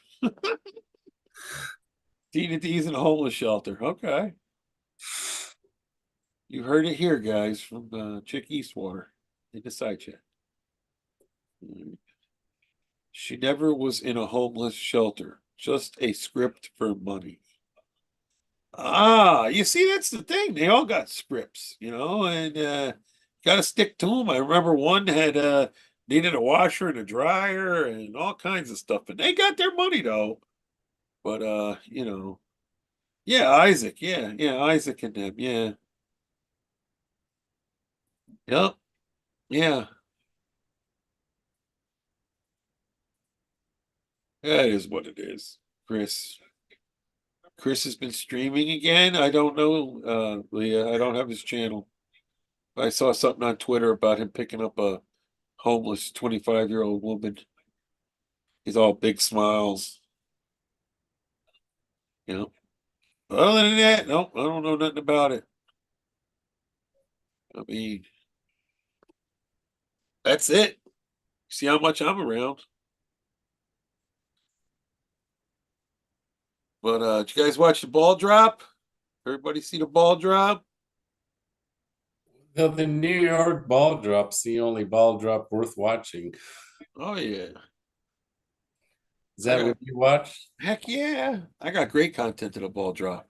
Tina D's in a homeless shelter. Okay. You heard it here, guys, from Chick Eastwater in the side chat. She never was in a homeless shelter, just a script for money. Ah, you see, that's the thing. They all got scripts, and got to stick to them. I remember one had needed a washer and a dryer and all kinds of stuff, and they got their money though. But yeah, Isaac, yeah, Isaac and them, yeah, yep, yeah, that is what it is, Chris. Chris has been streaming again. I don't know, Leah. I don't have his channel. I saw something on Twitter about him picking up a homeless 25-year-old woman. He's all big smiles. You know. Other than that, no, I don't know nothing about it. I mean, that's it. See how much I'm around. But did you guys watch the ball drop? Everybody see the ball drop? The New York ball drop's the only ball drop worth watching. Oh yeah. Is that what you watched? Heck yeah. I got great content in the ball drop.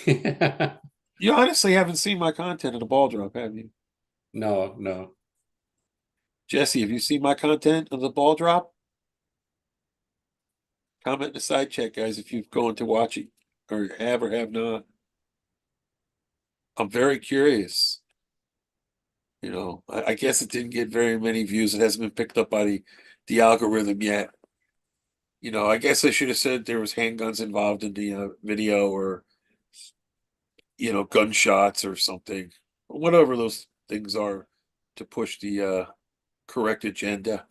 You honestly haven't seen my content in the ball drop, have you? No, no. Jesse, have you seen my content of the ball drop? Comment in the side chat, guys, if you've gone to watch it or have not. I'm very curious. You know, I guess it didn't get very many views. It hasn't been picked up by the algorithm yet. You know, I guess I should have said there was handguns involved in the video, or gunshots or something, whatever those things are, to push the correct agenda.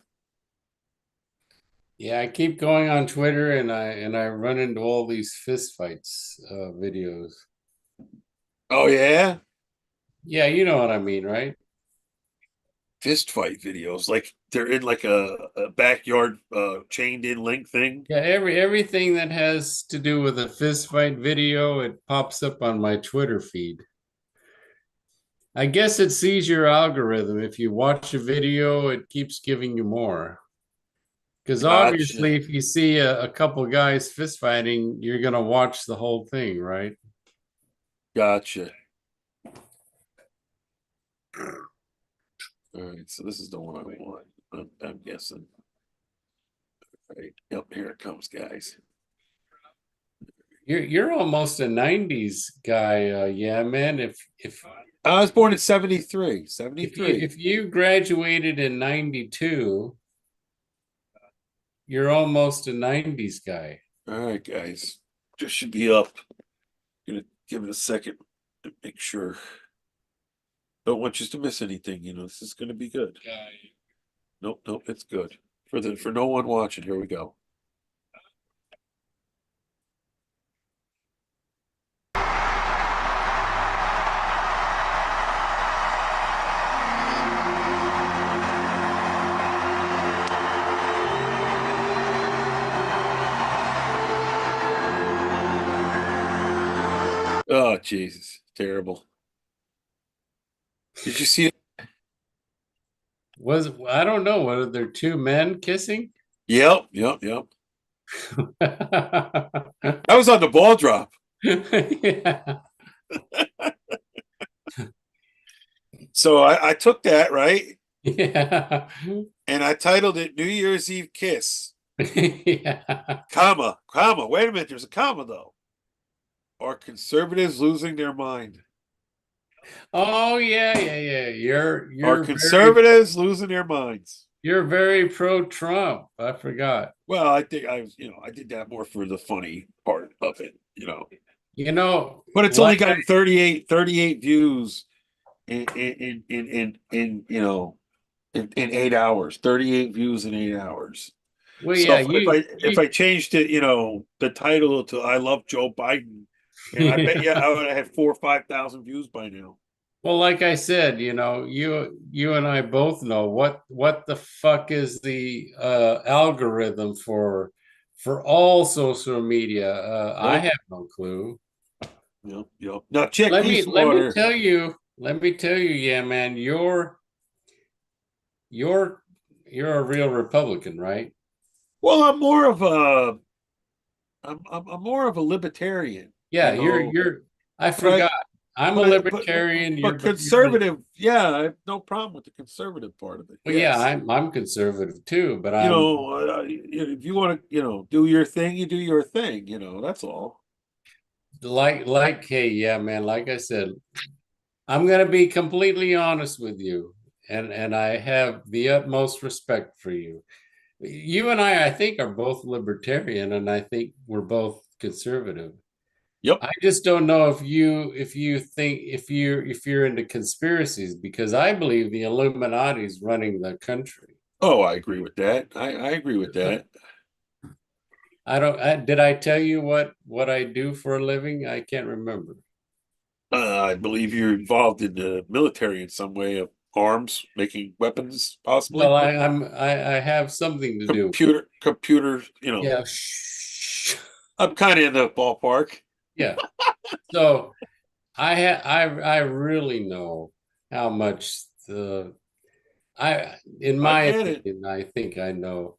Yeah, I keep going on Twitter and I run into all these fist fights videos. Oh yeah, Yeah, you know what I mean, right? fist fight videos, like they're in like a backyard chained in link thing. Yeah, everything that has to do with a fist fight video, it pops up on my Twitter feed. I guess it sees your algorithm. If you watch a video, it keeps giving you more. Because Gotcha, obviously, if you see a couple guys fist fighting, you're gonna watch the whole thing, right? gotcha. All right, so this is the one I want. I'm guessing. All right, yep, here it comes, guys. You're almost a '90s guy, yeah, man. I was born in 73. If you graduated in '92, you're almost a '90s guy. All right, guys, just should be up. Gonna give it a second to make sure. Don't want you to miss anything. This is gonna be good. Nope, nope, it's good. For no one watching, here we go. Oh, Jesus, terrible. Did you see it? I don't know whether they're two men kissing. Yep, yep, yep. I was on the ball drop. Yeah. So I took that, right? Yeah. And I titled it New Year's Eve Kiss, Yeah. comma, comma. Wait a minute, there's a comma though. Are conservatives losing their mind? Oh yeah, yeah, yeah. Are You're conservatives losing their minds? you're very pro-Trump. I forgot. Well, I think I did that more for the funny part of it. You know, But it's only like got 38 views in 8 hours. 38 views in 8 hours. well, So yeah, if I changed it, the title to "I love Joe Biden," and I bet you I would have had 4 or 5,000 views by now. well, like I said, you and I both know what the fuck is the algorithm for all social media. I Nope. have no clue. Yep. Yep. Now check Let me Eastwater. let me tell you, yeah, man, you're you're a real Republican, right? Well, I'm more of a libertarian, Yeah, I but forgot. I'm a but but libertarian. but You're conservative. Yeah, I have no problem with the conservative part of it. well, yeah, Yes. I'm conservative too, but If you want to, do your thing, you do your thing. That's all. hey, yeah, man, like I said, I'm gonna be completely honest with you, and I have the utmost respect for you. You and I think, are both libertarian, and I think we're both conservative. Yep. I just don't know if you're into conspiracies, because I believe the Illuminati is running the country. Oh, I agree with that. I agree with that. Did I tell you what I do for a living? I can't remember. I believe you're involved in the military in some way of arms, making weapons, possibly. Well, I have something to do. Computer, Yeah. Shh. I'm kind of in the ballpark. Yeah. So I really know how much in I my get it. opinion, I think I know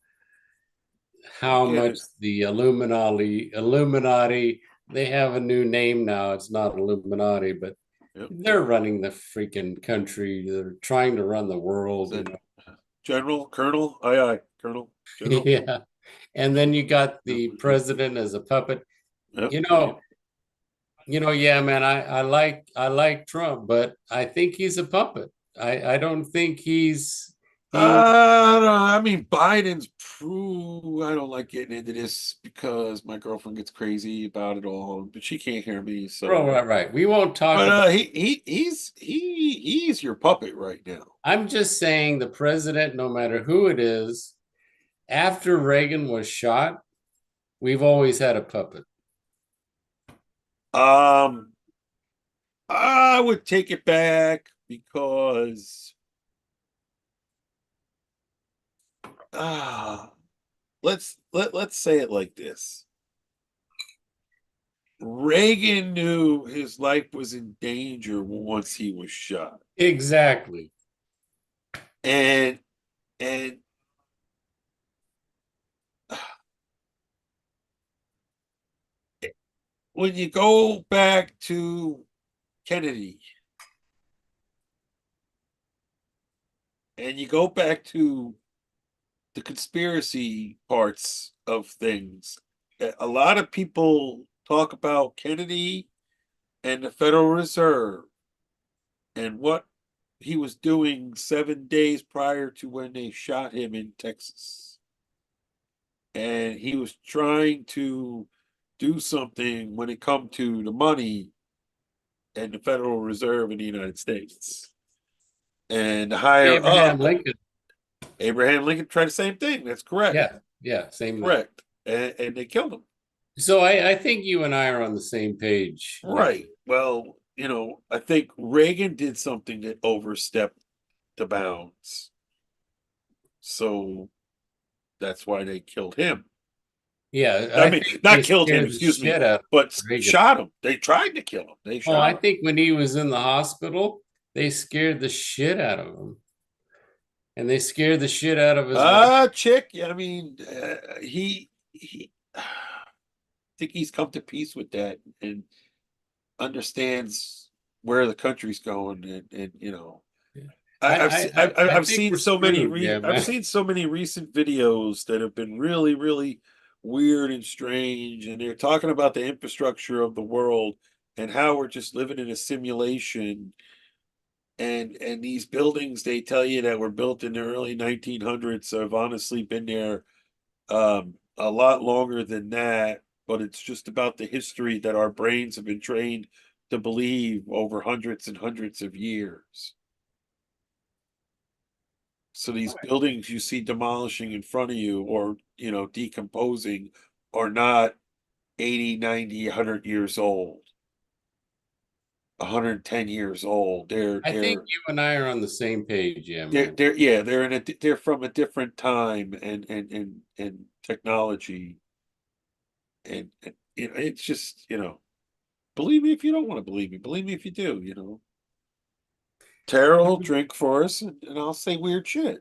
I how get much it. the Illuminati, they have a new name now. It's not Illuminati, but Yep. they're running the freaking country. They're trying to run the Is world, that General, Colonel? Aye, aye, Colonel, General. Yeah. And then you got Yep. the president as a puppet. Yep. You know, yeah, man, I like Trump, but I think he's a puppet. I don't think he I mean, Biden's true. I don't like getting into this because my girlfriend gets crazy about it all, but she can't hear me. Right, So, right, right. We won't talk but about. he's your puppet right now. I'm just saying the president, no matter who it is, after Reagan was shot, we've always had a puppet. Um, I would take it back because ah, let's say it like this. Reagan knew his life was in danger once he was shot. Exactly. And and when you go back to Kennedy and you go back to the conspiracy parts of things, a lot of people talk about Kennedy and the Federal Reserve and what he was doing 7 days prior to when they shot him in Texas. And he was trying to do something when it come to the money and the Federal Reserve in the United States. And the higher Abraham up, Lincoln. Abraham Lincoln tried the same thing. That's correct. Yeah, yeah, same thing. Correct. And they killed him. So I think you and I are on the same page. Right. Well, I think Reagan did something that overstepped the bounds. So that's why they killed him. Yeah, I I mean, think not they killed him, scared the excuse me, shit out of but Reagan. shot him. They tried to kill him. They Oh, shot I him. think when he was in the hospital, they scared the shit out of him. And they scared the shit out of his wife. Chick. I mean, he. I think he's come to peace with that and understands where the country's going, and I I've think seen we're so many screwed, yeah, I've man. seen so many recent videos that have been really really weird and strange, and they're talking about the infrastructure of the world and how we're just living in a simulation. And these buildings they tell you that were built in the early 1900s have honestly been there a lot longer than that, but it's just about the history that our brains have been trained to believe over hundreds and hundreds of years. So these buildings you see demolishing in front of you or, decomposing are not 80, 90, 100 years old, 110 years old. They're I think they're you and I are on the same page, yeah, they're man. they're yeah, they're from a different time and technology and it's just, believe me if you don't want to believe me. Believe me if you do. Tara will drink for us and I'll say weird shit.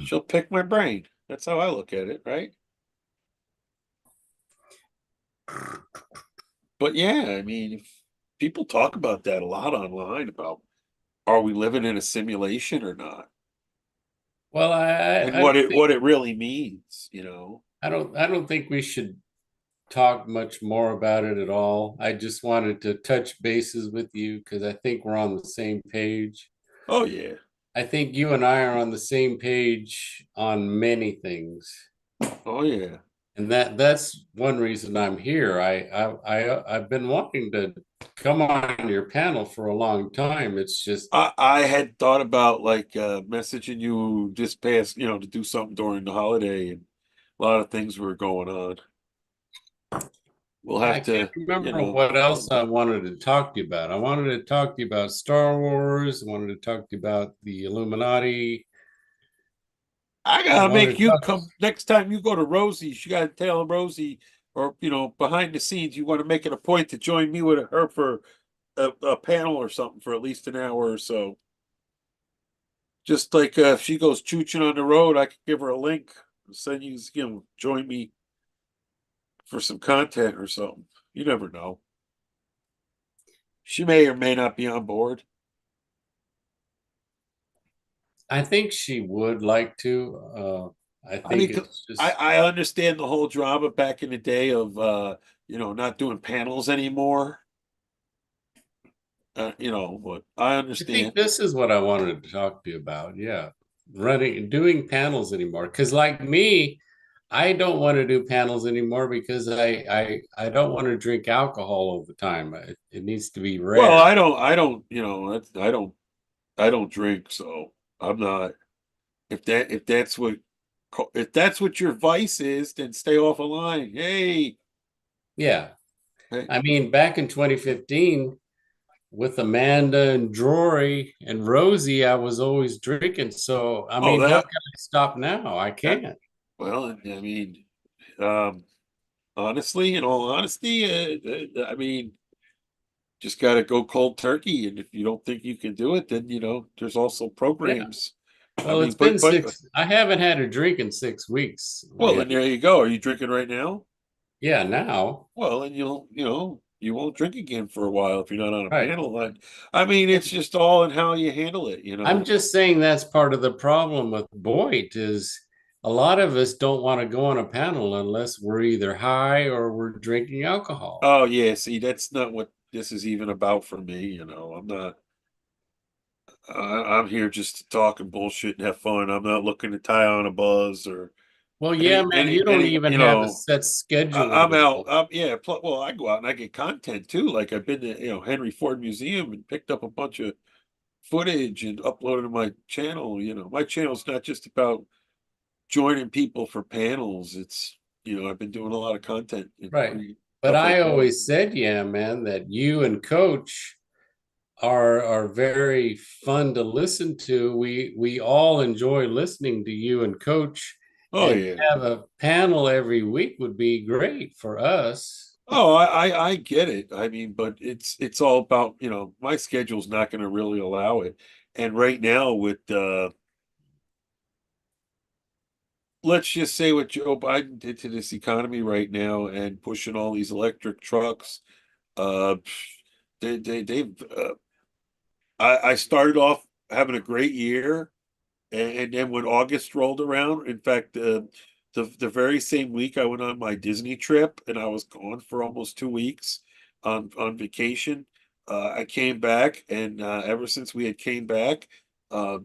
She'll pick my brain. That's how I look at it, right? But yeah, I mean, people talk about that a lot online about are we living in a simulation or not? Well, And I don't think what it really means. I don't think we should talk much more about it at all. I just wanted to touch bases with you because I think we're on the same page. Oh yeah. I think you and I are on the same page on many things. Oh yeah. And that's one reason I'm here. I've been wanting to come on your panel for a long time. It's just I had thought about like messaging you just past, to do something during the holiday, and a lot of things were going on. We'll I have can't to, remember what else I wanted to talk to you about. I wanted to talk to you about Star Wars. I wanted to talk to you about the Illuminati. I I gotta wanted make to you talk. come next time you go to Rosie's. You gotta tell Rosie, or behind the scenes, you want to make it a point to join me with her for a panel or something for at least an hour or so. Just like if she goes chooching on the road, I could give her a link, send you, join me for some content or something. You never know. She may or may not be on board. I think she would like to. I I think mean, it's I just I understand the whole drama back in the day of not doing panels anymore. But I I think understand. this is what I wanted to talk to you about. Yeah. Running doing panels anymore. Because like me, I don't want to do panels anymore because I don't want to drink alcohol all the time. It needs to be Well, rare. I don't, I don't drink, so I'm not. If that's what your vice is, then stay off a line. Hey, Yeah. hey. I mean, back in 2015 with Amanda and Drory and Rosie, I was always drinking. So, I Oh, mean, how can I stop now? I that, can't. well, I mean, um, honestly, in all honesty, I mean, just got to go cold turkey. And if you don't think you can do it, then, there's also Yeah. programs. I Well, mean, it's been but, I haven't had a drink in 6 weeks. well, Yeah. then there you go. Are you drinking right now? Yeah, now. Well, and you won't drink again for a while if you're not on a Right. panel. I mean, it's just all in how you handle it. I'm just saying that's part of the problem with Boyd is a lot of us don't want to go on a panel unless we're either high or we're drinking alcohol. Oh yeah, see, that's not what this is even about for me. I'm not. I'm here just to talk and bullshit and have fun. I'm not looking to tie on a buzz or Well, yeah, any man, any you don't any. even have a set schedule I'm out. anymore. Yeah. Well, I go out and I get content too. Like I've been to Henry Ford Museum and picked up a bunch of footage and uploaded to my channel. My channel's not just about joining people for panels. It's I've been doing a lot of content and Right. But stuff I like that. always said, yeah, man, that you and Coach are very fun to listen to. We all enjoy listening to you and Coach, Oh and yeah. have a panel every week would be great for us. Oh, I get it. I mean, but it's all about, my schedule's not going to really allow it. And right now with let's just say what Joe Biden did to this economy right now and pushing all these electric trucks, uh they've I started off having a great year. And then when August rolled around, in fact, the very same week I went on my Disney trip, and I was gone for almost 2 weeks on vacation. I came back, and ever since we had came back,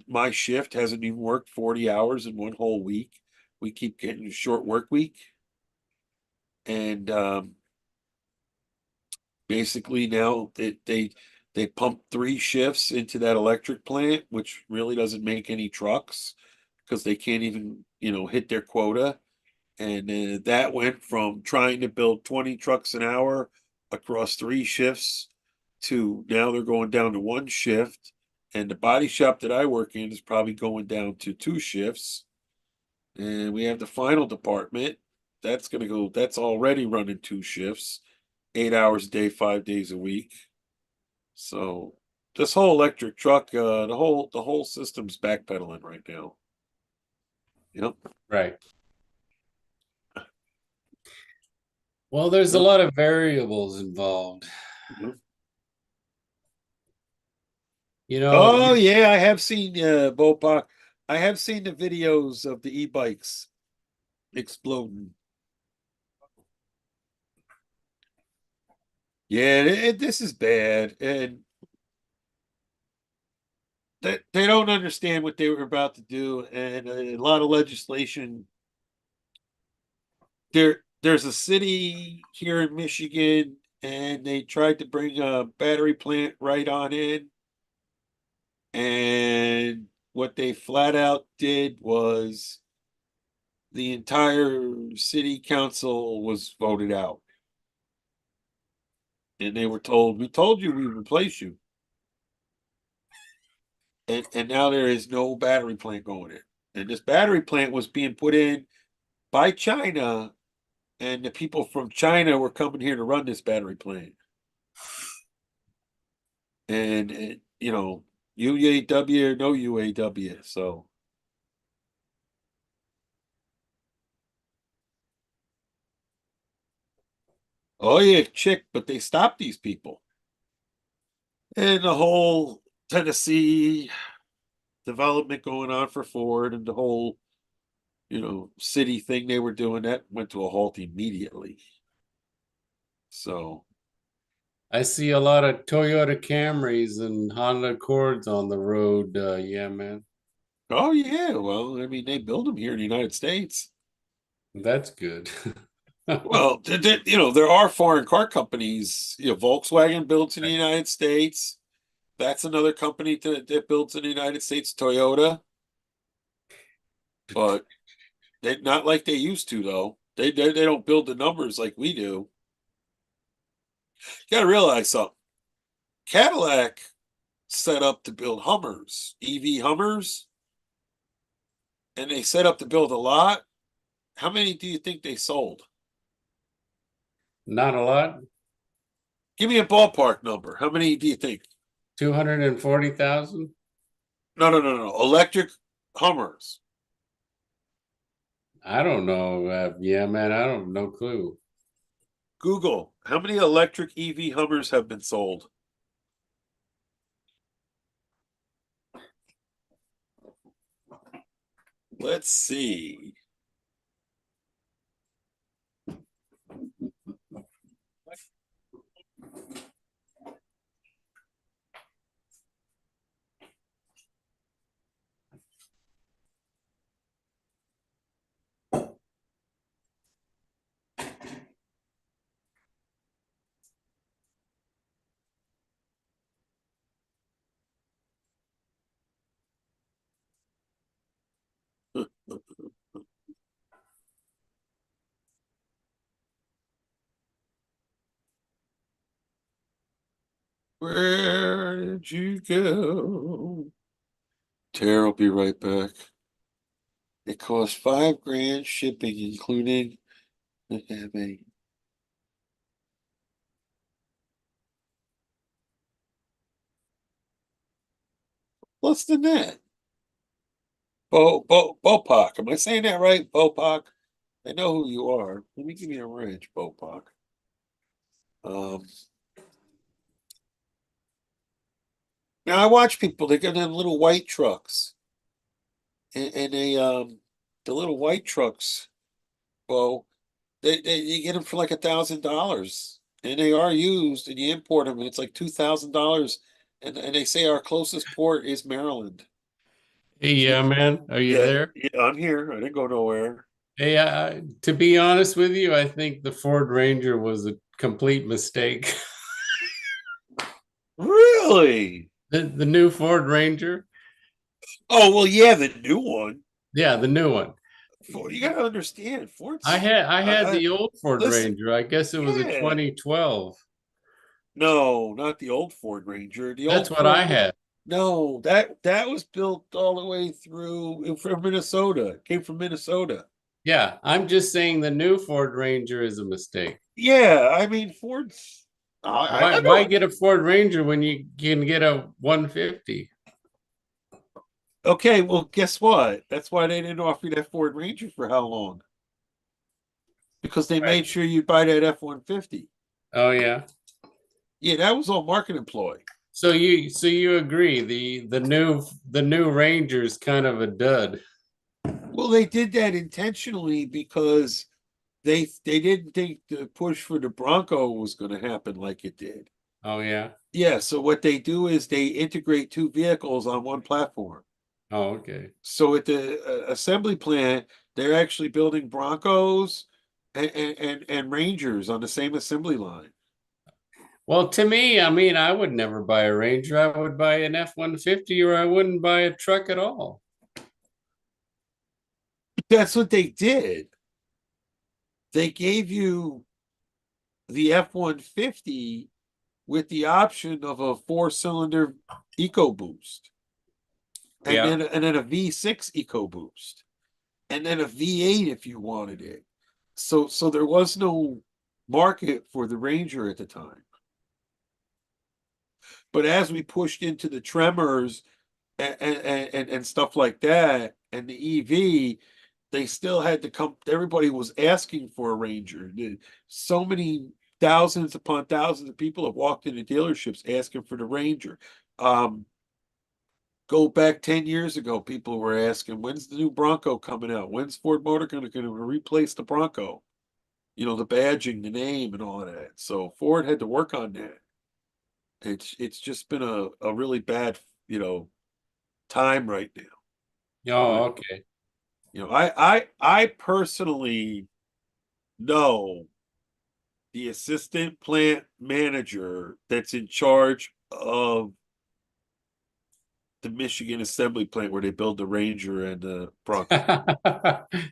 my shift hasn't even worked 40 hours in one whole week. We keep getting a short work week, and basically now they pump 3 shifts into that electric plant, which really doesn't make any trucks because they can't even, hit their quota. And that went from trying to build 20 trucks an hour across 3 shifts to now they're going down to 1 shift. And the body shop that I work in is probably going down to 2 shifts. And we have the final department that's already running 2 shifts, 8 hours a day, 5 days a week. So this whole electric truck, the whole system's backpedaling right now. Yep. Right. Well, there's a Yep. lot of variables involved. Yep. You know, Oh yeah, I have seen Bopak. I have seen the videos of the e-bikes exploding. Yeah, this is bad, and they don't understand what they were about to do, and a lot of legislation there's a city here in Michigan, and they tried to bring a battery plant right on in. And what they flat out did was the entire city council was voted out. And they were told, we told you we replace you. And now there is no battery plant going in. And this battery plant was being put in by China, and the people from China were coming here to run this battery plant. And you know, UAW or no UAW, so. Oh yeah, chick, but they stopped these people. And the whole Tennessee development going on for Ford and the whole, city thing they were doing, that went to a halt immediately. So, I see a lot of Toyota Camrys and Honda Accords on the road. Yeah, man, oh yeah, well, I mean, they build them here in the United States. that's good. Well, there are foreign car companies. Volkswagen builds in the United States. That's another company that builds in the United States, Toyota. But they not like they used to, though. They don't build the numbers like we do. You got to realize something. Cadillac set up to build Hummers, EV Hummers, and they set up to build a lot. How many do you think they sold? Not a lot. Give me a ballpark number. How many do you think? 240,000. No, no, no, no. Electric Hummers. I don't know. Yeah, man, I don't no clue. Google. How many electric EV Hummers have been sold? Let's see. Where did you go? Tara will be right back. It costs $5,000 shipping, including the having. Less than that. Bopak. Am I saying that right? Bopak. I know who you are. Let me give you a wrench, Bopak. Um, Now I watch people, they get in little white trucks. And the little white trucks, well, they you get them for like $1,000. And they are used, and you import them, and it's like $2,000. And they say our closest port is Maryland. Hey, yeah, man, are you Yeah, there? yeah, I'm here. I didn't go nowhere. Hey, to be honest with you, I think the Ford Ranger was a complete mistake. Really? The new Ford Ranger, Oh, well, yeah, the new one. yeah, the new one. You gotta understand, I Ford's. had I had I the old Ford listen. Ranger. I guess it was a Yeah, 2012. no, not the old Ford Ranger. The That's old what I Ford. had. No, that was built all the way through from Minnesota. Came from Minnesota. Yeah, I'm just saying the new Ford Ranger is a mistake. Yeah, I mean Ford's. Why I why know. get a Ford Ranger when you can get a 150? Okay, well, guess what? That's why they didn't offer you that Ford Ranger for how long? Because they Right. made sure you buy that F-150. Oh yeah. Yeah, that was all market ploy. So you agree the new Ranger is kind of a dud. Well, they did that intentionally because they didn't think the push for the Bronco was going to happen like it did. Oh yeah. Yeah, so what they do is they integrate two vehicles on one platform. Oh okay. So at the assembly plant, they're actually building Broncos, and Rangers on the same assembly line. Well, to me, I mean, I would never buy a Ranger. I would buy an F-150, or I wouldn't buy a truck at all. That's what they did. They gave you the F-150 with the option of a 4-cylinder EcoBoost, Yeah. and then a V6 EcoBoost, and then a V8 if you wanted it. So there was no market for the Ranger at the time. But as we pushed into the Tremors and stuff like that, and the EV, they still had to come. Everybody was asking for a Ranger. So many thousands upon thousands of people have walked into dealerships asking for the Ranger. Go back 10 years ago, people were asking, when's the new Bronco coming out? When's Ford Motor going to replace the Bronco? You know, the badging, the name, and all of that. So Ford had to work on that. It's just been a really bad, time right now. Oh, okay. I personally know the assistant plant manager that's in charge of the Michigan assembly plant where they build the Ranger and the Bronco.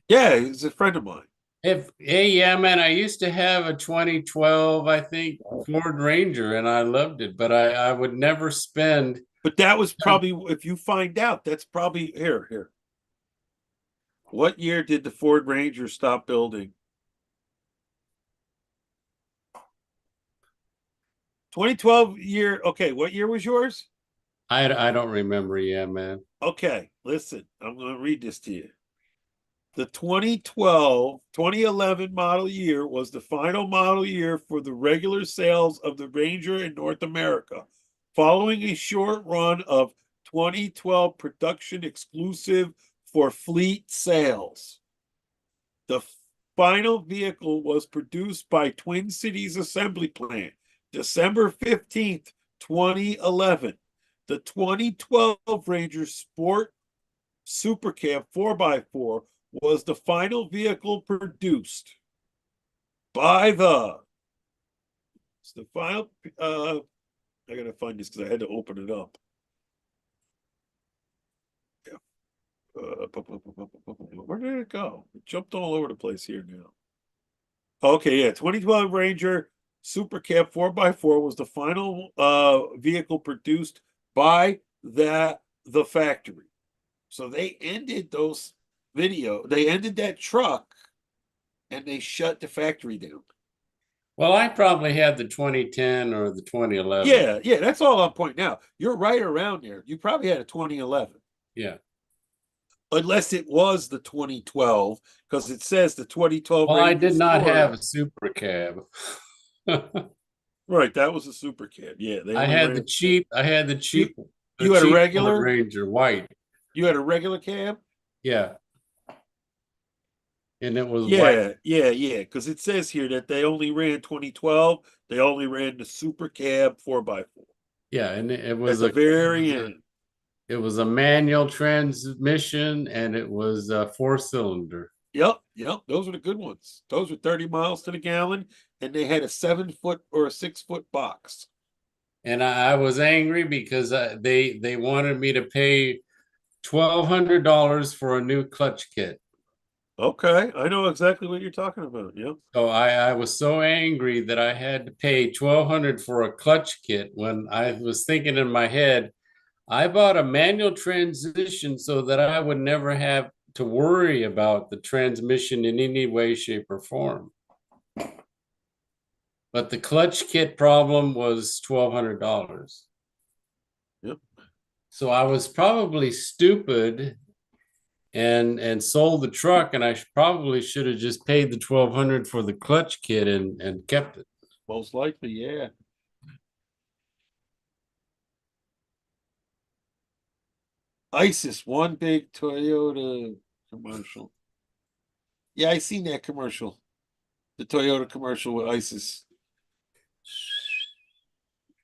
Yeah, he's a friend of mine. Hey, yeah, man, I used to have a 2012, I think, Ford Ranger, and I loved it, but I would never spend. But that was probably, if you find out, that's probably here. What year did the Ford Ranger stop building? 2012 year. Okay, what year was yours? I don't remember, yeah, man. Okay, listen, I'm going to read this to you. The 2011 model year was the final model year for the regular sales of the Ranger in North America, following a short run of 2012 production exclusive for fleet sales. The final vehicle was produced by Twin Cities Assembly Plant, December 15th, 2011. The 2012 Ranger Sport Super Cab 4x4 was the final vehicle produced by it's the final I gotta find this because I had to open it up. Yeah. Where did it go? It jumped all over the place here now. Okay, yeah, 2012 Ranger Super Cab 4x4 was the final vehicle produced by the factory. So they ended they ended that truck and they shut the factory down. Well, I probably had the 2010 or the 2011. Yeah, that's all I'm pointing out. You're right around there. You probably had a 2011. Yeah. Unless it was the 2012, because it says the 2012 Well, I Ranger did not have Sport. a Super Cab. Right, that was a Super Cab. Yeah, they I only had ran. the You cheap, you had a Ford regular. Ranger white. You had a regular cab. Yeah. And it was white. Yeah. Because it says here that they only ran 2012. They only ran the Super Cab 4x4 Yeah, and it at was the very end. it was a manual transmission, and it was a 4-cylinder. Yep. Those were the good ones. Those were 30 miles to the gallon, and they had a 7-foot or a 6-foot box. And I was angry because they wanted me to pay $1,200 for a new clutch kit. Okay, I know exactly what you're talking about. Yep. So I was so angry that I had to pay 1,200 for a clutch kit when I was thinking in my head, I bought a manual transmission so that I would never have to worry about the transmission in any way, shape, or form. But the clutch kit problem was $1,200. Yep. So I was probably stupid and sold the truck, and I probably should have just paid the 1,200 for the clutch kit and kept it. Most likely, yeah. ISIS, one big Toyota commercial. Yeah, I seen that commercial. The Toyota commercial with ISIS.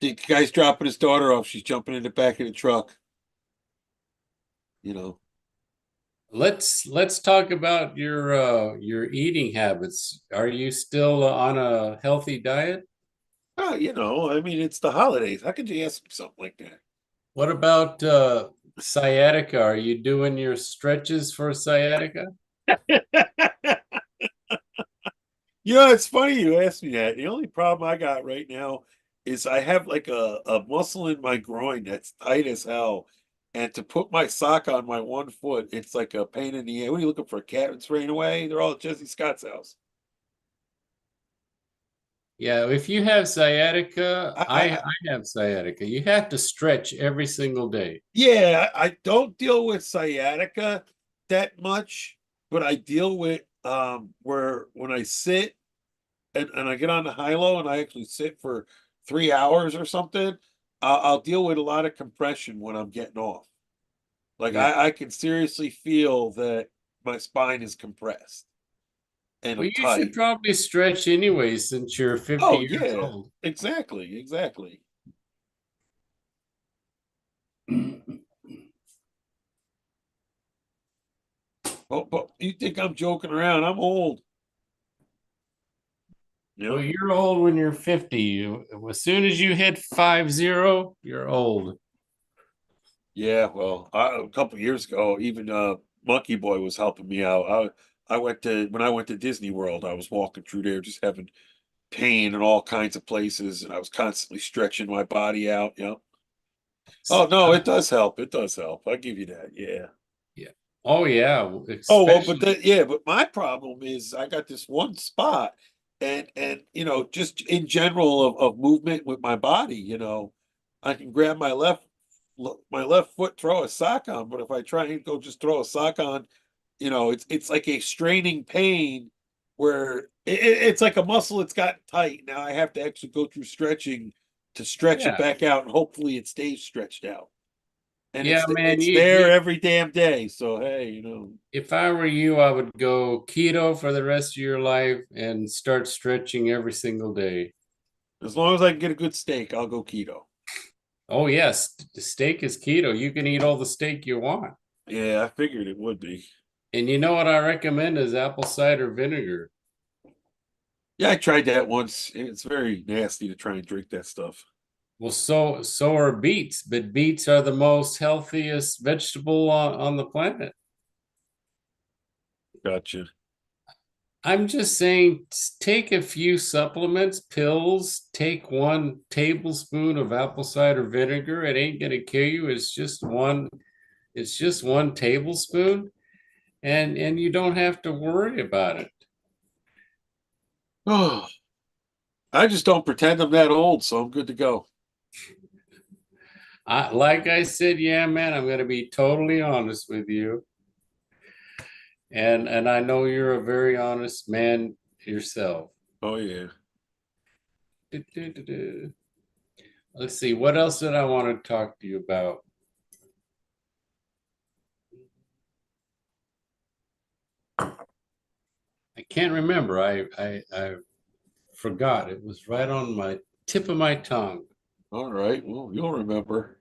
The guy's dropping his daughter off. She's jumping in the back of the truck. You know. Let's talk about your eating habits. Are you still on a healthy diet? Oh, I mean, it's the holidays. How could you ask me something like What about sciatica? Are you doing your stretches for sciatica? that? It's funny you asked me that. The only problem I got right now is I have like a muscle in my groin that's tight as hell. And to put my sock on my one foot, it's like a pain in the ass. What are you looking for? A cat that's ran away? They're all at Jesse Scott's house. Yeah, if you have sciatica, I I have sciatica. You have to stretch every single day. Yeah, I don't deal with sciatica that much, but I deal with where when I sit and I get on the high low and I actually sit for 3 hours or something, I'll deal with a lot of compression when I'm getting off. Like Yeah. I can seriously feel that my spine is compressed and Well, I'm you should tight. probably stretch anyway since you're 50 Oh years yeah, old. exactly. Oh, but you think I'm joking around? I'm old. Well, Yep. you're old when you're 50. As soon as you hit 50, you're old. Yeah, well, a couple years ago, even Monkey Boy was helping me out. I went to when I went to Disney World, I was walking through there just having pain in all kinds of places, and I was constantly stretching my body out. Oh no, it does help. It does help. I give you that. Yeah. Yeah. Oh, yeah. Oh well, but Especially, but my problem is I got this one spot, and just in general of movement with my body, I can grab my left foot, throw a sock on, but if I try and go just throw a sock on, it's like a straining pain where it's like a muscle that's gotten tight. Now I have to actually go through stretching to stretch it yeah. back out, and hopefully it stays stretched out. And Yeah, man, it's you there you every damn day. So hey, if I were you, I would go keto for the rest of your life and start stretching every single day. as long as I can get a good steak, I'll go keto. Oh, yes, steak is keto. You can eat all the steak you want. Yeah, I figured it would be. And you know what I recommend is apple cider vinegar. Yeah, I tried that once. It's very nasty to try and drink that stuff. Well, so are beets, but beets are the most healthiest vegetable on the planet. Gotcha. I'm just saying, take a few supplements, pills, take 1 tablespoon of apple cider vinegar. It ain't gonna kill you. It's just 1 tablespoon, and you don't have to worry about it. Oh, I just don't pretend I'm that old, so I'm good to go. Like I said, yeah, man, I'm gonna be totally honest with you. And I know you're a very honest man yourself. Oh yeah. Du-du-du-du. Let's see, what else did I want to talk to you about? I can't remember. I forgot. It was right on my tip of my tongue. All right. Well, you'll remember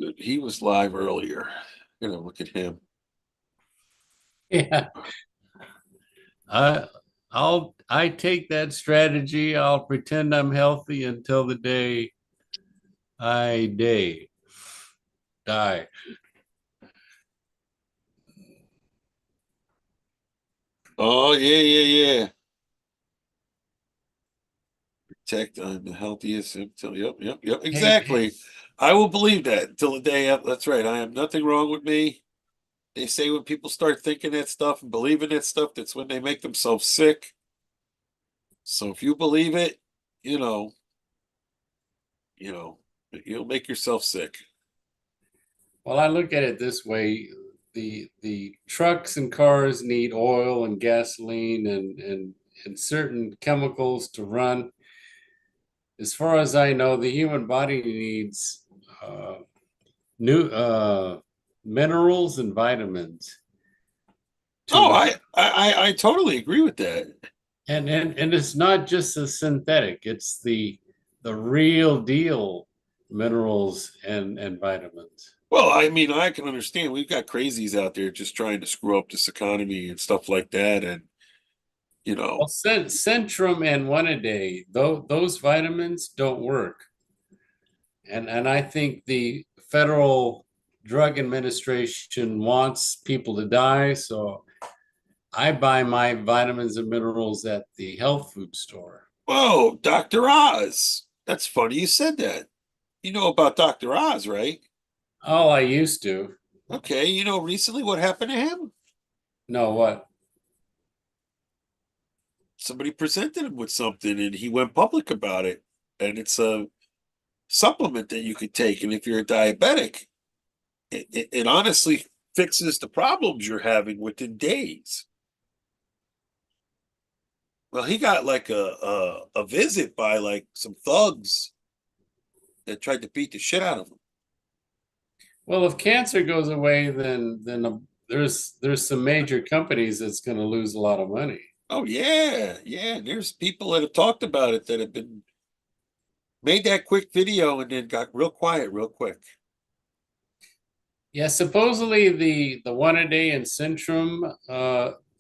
that he was live earlier. Look at him. Yeah, I I take that strategy. I'll pretend I'm healthy until the day I die. Oh yeah. Protect I'm the healthiest until yep, Hey, hey, exactly. I will believe that until the day up. That's right. I have nothing wrong with me. They say when people start thinking that stuff and believing that stuff, that's when they make themselves sick. So if you believe it, you know, you know, you'll make yourself sick. well, I look at it this way. The trucks and cars need oil and gasoline and certain chemicals to run. As far as I know, the human body needs new minerals and vitamins to Oh, live. I totally agree with that. And it's not just the synthetic, it's the real deal minerals and vitamins. Well, I mean, I can understand. We've got crazies out there just trying to screw up this economy and stuff like that. And, you Well, know, Centrum and One A Day, those vitamins don't work. And I think the Federal Drug Administration wants people to die, so I buy my vitamins and minerals at the health food store. whoa, Dr. Oz. That's funny you said that. You know about Dr. Oz, right? Oh, I used to. Okay, you know recently what happened to him? No, what? Somebody presented him with something and he went public about it. And it's a supplement that you could take. And if you're a diabetic, it honestly fixes the problems you're having within days. Well, he got like a visit by like some thugs that tried to beat the shit out of him. Well, if cancer goes away, then there's some major companies that's going to lose a lot of money. Oh yeah, yeah. There's people that have talked about it that have been made that quick video and then got real quiet real quick. Yeah, supposedly the One A Day and Centrum,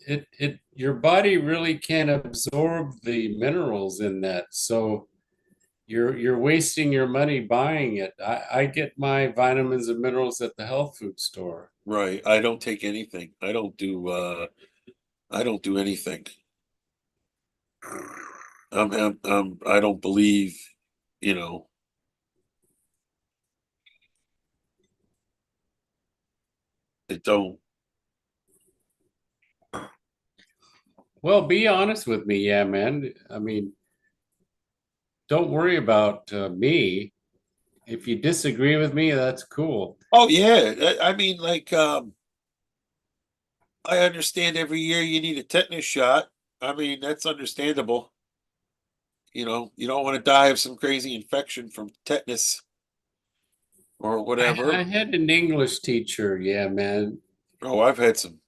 it your body really can't absorb the minerals in that, so you're wasting your money buying it. I get my vitamins and minerals at the health food store. Right. I don't take anything. I don't do anything. I don't believe, you know, it don't. Well, be honest with me, yeah, man. I mean, don't worry about me. If you disagree with me, that's cool. Oh yeah. I mean, like, I understand every year you need a tetanus shot. I mean, that's understandable. You know, you don't want to die of some crazy infection from tetanus or I whatever. had an English teacher, yeah, man. Oh, I've had some.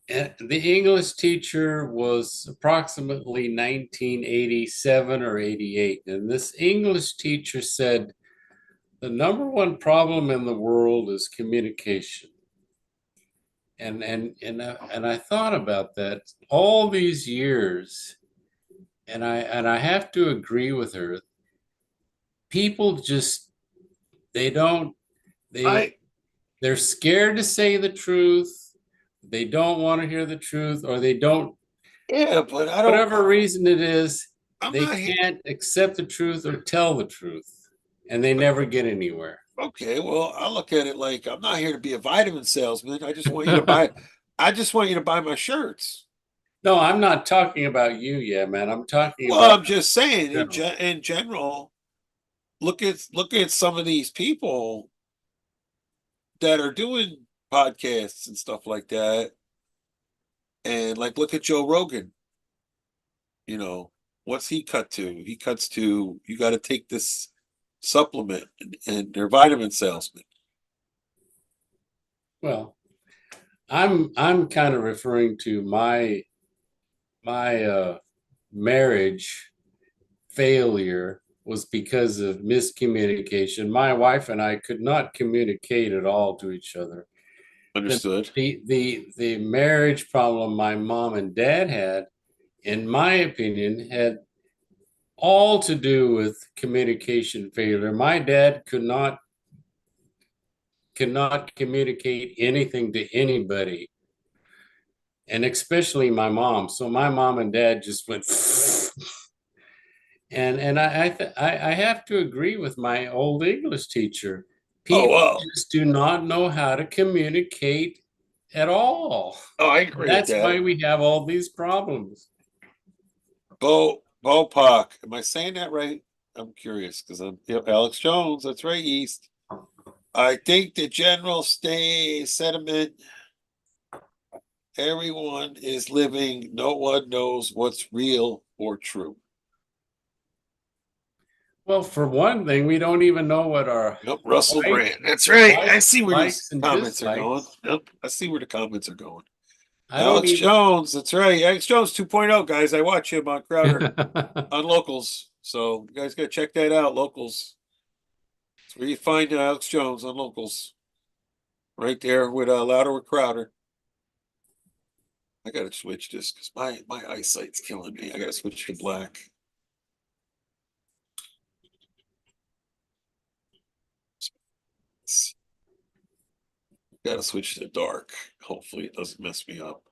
The English teacher was approximately 1987 or 88. And this English teacher said, the number one problem in the world is communication. And I thought about that all these years, and I have to agree with her. People just they don't they I they're scared to say the truth. They don't want to hear the truth, or they don't, Yeah, but I don't. whatever reason it is, I'm they not here. can't accept the truth or tell the truth, and they never get anywhere. Okay, well, I look at it like I'm not here to be a vitamin salesman. I just want you to buy. I just want you to buy my shirts. No, I'm not talking about you, yeah, man. I'm talking Well, about I'm just saying general. in general. Look at some of these people that are doing podcasts and stuff like that, and like look at Joe Rogan. You know, what's he cut to? He cuts to you got to take this supplement, and they're vitamin salesmen. Well, I'm kind of referring to my marriage failure was because of miscommunication. My wife and I could not communicate at all to each other. The Understood. the marriage problem my mom and dad had, in my opinion, had all to do with communication failure. My dad could not communicate anything to anybody, and especially my mom. So my mom and dad just went and I have to agree with my old English teacher. Oh People well. just do not know how to communicate at all. Oh, I agree with That's why that. we have all these problems. Bo Park. Am I saying that right? I'm curious because I'm yep, Alex Jones. That's right, East. I think the general stay sentiment. Everyone is living. No one knows what's real or true. Well, for one thing, we don't even know what our Yep, Russell like, Brand. That's right. I like see where these likes and comments are going. dislikes. Yep, I see where the comments are going. I don't Alex even. Jones, that's right. Alex Jones 2.0, guys. I watch him on Crowder on Locals. So you guys gotta check that out, Locals. That's where you find Alex Jones on Locals. Right there with Louder with Crowder. I gotta switch this because my eyesight's killing me. I gotta switch to black. Gotta switch to dark. Hopefully it doesn't mess me up. I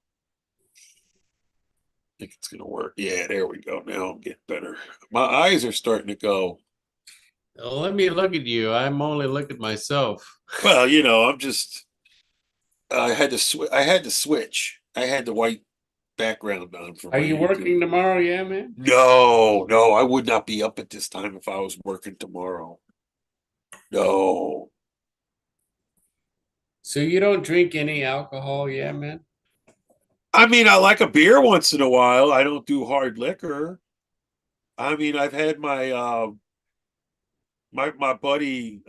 think it's gonna work. Yeah, there we go. Now I'm getting better. My eyes are starting to go. Well, let me look at you. I'm only looking at myself. Well, I'm just. I had to switch. I had to switch. I had the white background on for Are my you YouTube. working tomorrow? Yeah, man. No, no, I would not be up at this time if I was working tomorrow. No. So you don't drink any alcohol? Yeah, man. I mean, I like a beer once in a while. I don't do hard liquor. I mean, I've had my buddy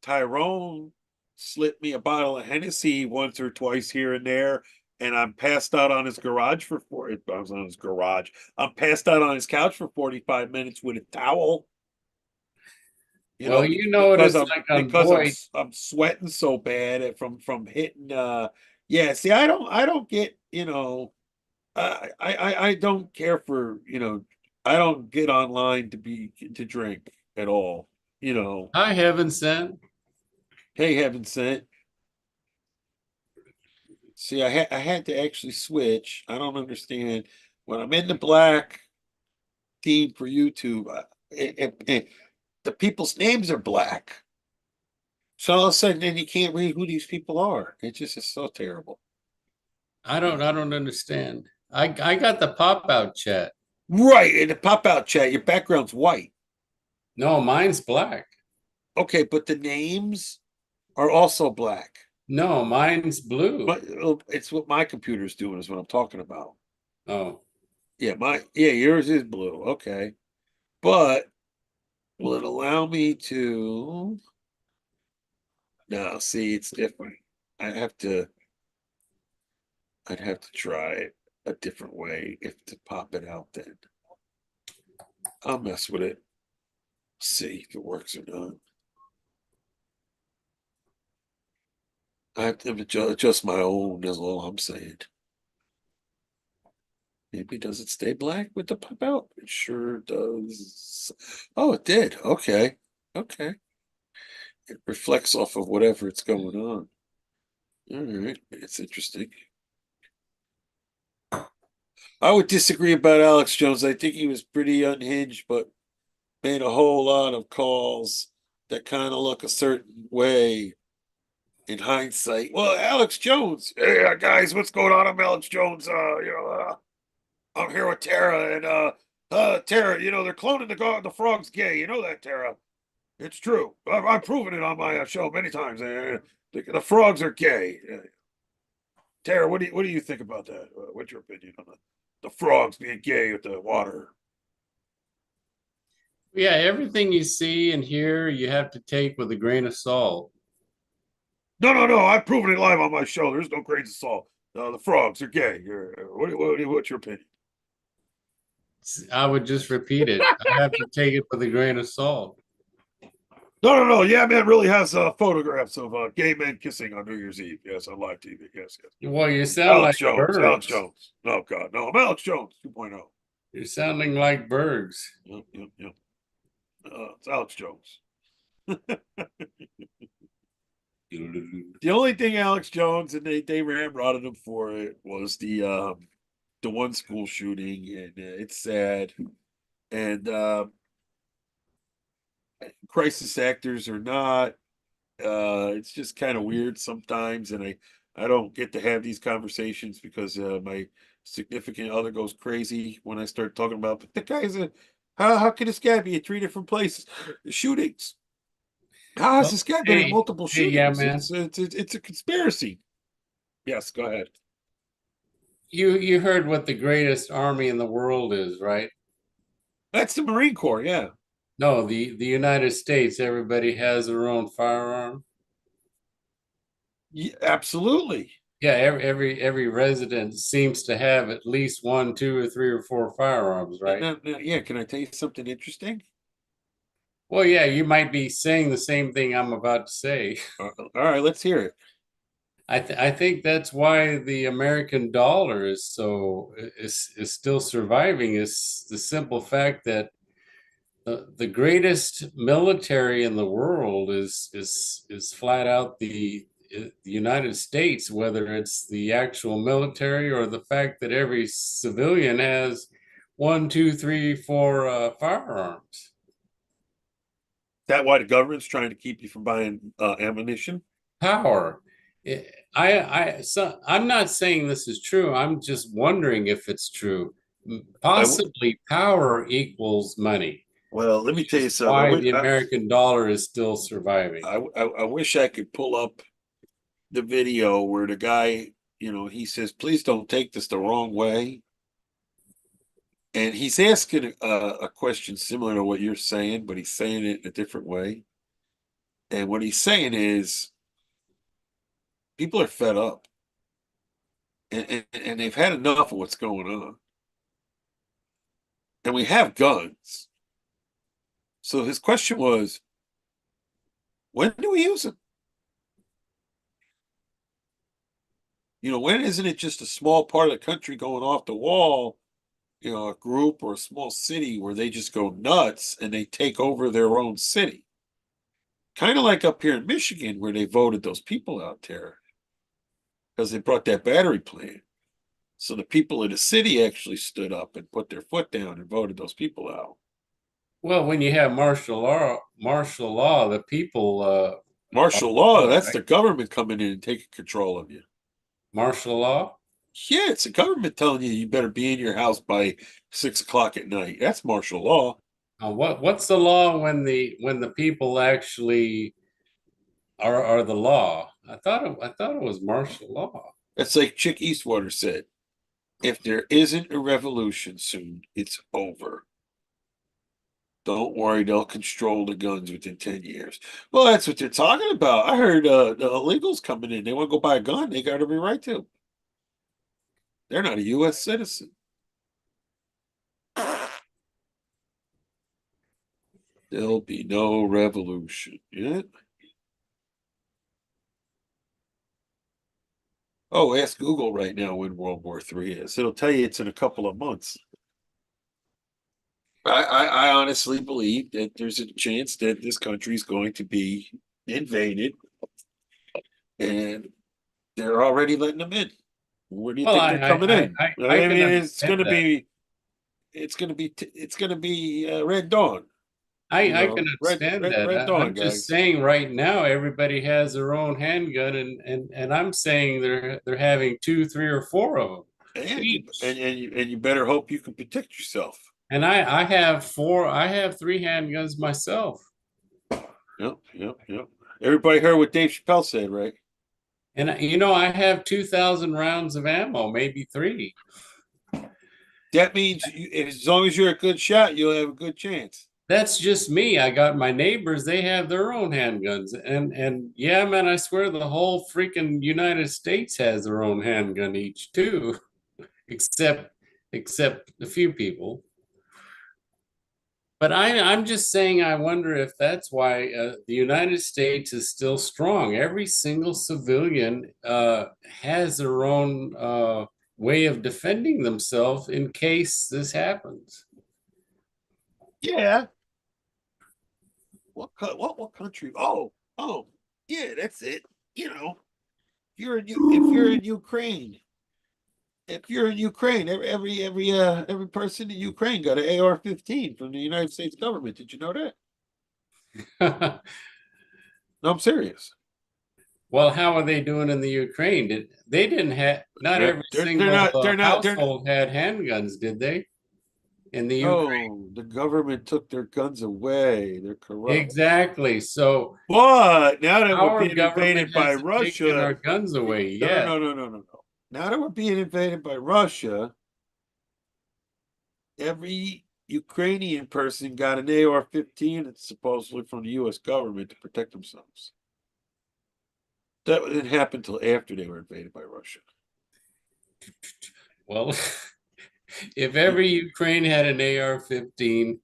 Tyrone slipped me a bottle of Hennessy once or twice here and there, and I'm passed out on his garage for four. I was on his garage. I'm passed out on his couch for 45 minutes with a towel. Well, you know what Because it's I'm like on because I'm Boyd. I'm sweating so bad from hitting. Yeah, see, I don't get I don't care for I don't get online to drink at all. Hi, heaven sent. Hey, heaven sent. See, I had to actually switch. I don't understand when I'm in the black team for YouTube. The people's names are black, so all of a sudden then you can't read who these people are. It just is so terrible. I don't understand. I got the pop out chat. Right, in the pop out chat, your background's white. No, mine's black. Okay, but the names are also black. No, mine's blue. But it's what my computer's doing is what I'm talking about. Oh, Yeah, yours is blue. Okay. But will it allow me to no, see, it's different. I have to I'd have to try it a different way if to pop it out then. I'll mess with it. See if it works or not. I have to adjust my own, is all I'm saying. Maybe does it stay black with the pop out? It sure does. Oh, it did. Okay. Okay. It reflects off of whatever it's going on. All right. It's interesting. I would disagree about Alex Jones. I think he was pretty unhinged, but made a whole lot of calls that kind of look a certain way in hindsight. Well, Alex Jones. Hey, guys, what's going on? I'm Alex Jones. I'm here with Tara, and Tara, they're cloning the frog's gay. You know that, Tara? It's true. I've proven it on my show many times. The frogs are gay. Tara, what do you think about that? What's your opinion on the frogs being gay with the water? yeah. Everything you see and hear, you have to take with a grain of salt. No, no, no. I've proven it live on my show. There's no grains of salt. The frogs are gay. What's your opinion? I would just repeat it. I have to take it with a grain of salt. No, no, no. Yeah, man really has photographs of gay men kissing on New Year's Eve. Yes, on live TV. Yes, yes. Well, you sound Alex like Jones. Alex birds. Jones. Oh, God. No, I'm Alex Jones 2.0. You're sounding like birds. Yep, yep, yep. It's Alex Jones. The only thing Alex Jones and they ramrodded him for it was the one school shooting, and it's sad. And crisis actors or not, it's just kind of weird sometimes, and I don't get to have these conversations because my significant other goes crazy when I start talking about. But the guy's a how can this guy be at three different places shootings? How has Well, this guy been in hey, multiple hey, yeah, shootings? man. It's a conspiracy. Yes, go ahead. You heard what the greatest army in the world is, right? That's the Marine Corps. Yeah, No, the United States. Everybody has their own firearm. yeah, absolutely. Yeah, every resident seems to have at least one, two, or three, or four firearms, right? Yeah, can I tell you something interesting? Well, yeah, you might be saying the same thing I'm about to say. All right, let's hear it. I think that's why the American dollar is is still surviving, is the simple fact that the greatest military in the world is flat out the United States, whether it's the actual military or the fact that every civilian has one, two, three, four firearms. That why the government's trying to keep you from buying ammunition? Power. I'm not saying this is true. I'm just wondering if it's true. I w Possibly power equals money, Well, let me which tell you is something. why the American dollar is still surviving. I wish I could pull up the video where the guy, he says, "Please don't take this the wrong way," and he's asking a question similar to what you're saying, but he's saying it in a different way. And what he's saying is, people are fed up, and they've had enough of what's going on, and we have guns. So his question was, when do we use them? When isn't it just a small part of the country going off the wall, a group or a small city where they just go nuts and they take over their own city? Kind of like up here in Michigan where they voted those people out there because they brought that battery plant. So the people in the city actually stood up and put their foot down and voted those people out. Well, when you have martial law, the people Martial law, follow, that's right? the government coming in and taking control of you. Martial law. Yeah, it's the government telling you you better be in your house by 6 o'clock at night. That's martial law. What's the law when the people actually are the law? I thought it was martial law. That's like Chick Eastwater said. If there isn't a revolution soon, it's over. Don't worry, they'll control the guns within 10 years. Well, that's what they're talking about. I heard the illegals coming in. They want to go buy a gun. They got every right to. They're not a U.S. citizen. There'll be no revolution. Yeah. Oh, ask Google right now when World War III is. It'll tell you it's in a couple of months. I honestly believe that there's a chance that this country is going to be invaded, and they're already letting them in. Where do you Well, think they're coming in? I I can mean, understand that. it's gonna be Red Dawn. I can understand that. Red Dawn, I'm just guys. saying right now everybody has their own handgun, and I'm saying they're having two, three, or four of them And each. you better hope you can protect yourself. And I have four. I have three handguns myself. Yep, yep, yep. Everybody heard what Dave Chappelle said, right? And you know, I have 2,000 rounds of ammo, maybe three. That means as long as you're a good shot, you'll have a good chance. That's just me. I got my neighbors, they have their own handguns. And yeah, man, I swear the whole freaking United States has their own handgun each too, except except a few people. But I'm just saying, I wonder if that's why the United States is still strong. Every single civilian has their own way of defending themselves in case this happens. Yeah. What country? Oh, yeah, that's it. If you're in Ukraine, every person in Ukraine got an AR-15 from the United States government. Did you know that? No, I'm serious. Well, how are they doing in the Ukraine? They didn't have, not every They're single not they're not. household had handguns, did they? In the Ukraine? No, the government took their guns away. They're corrupt. Exactly. So But now that we're our being government invaded by hasn't taken Russia, our guns away no, no, yet. no, no, no, no, no. Now that we're being invaded by Russia, every Ukrainian person got an AR-15. It's supposedly from the U.S. government to protect themselves. That didn't happen until after they were invaded by Russia. Well, if ever Ukraine had an AR-15,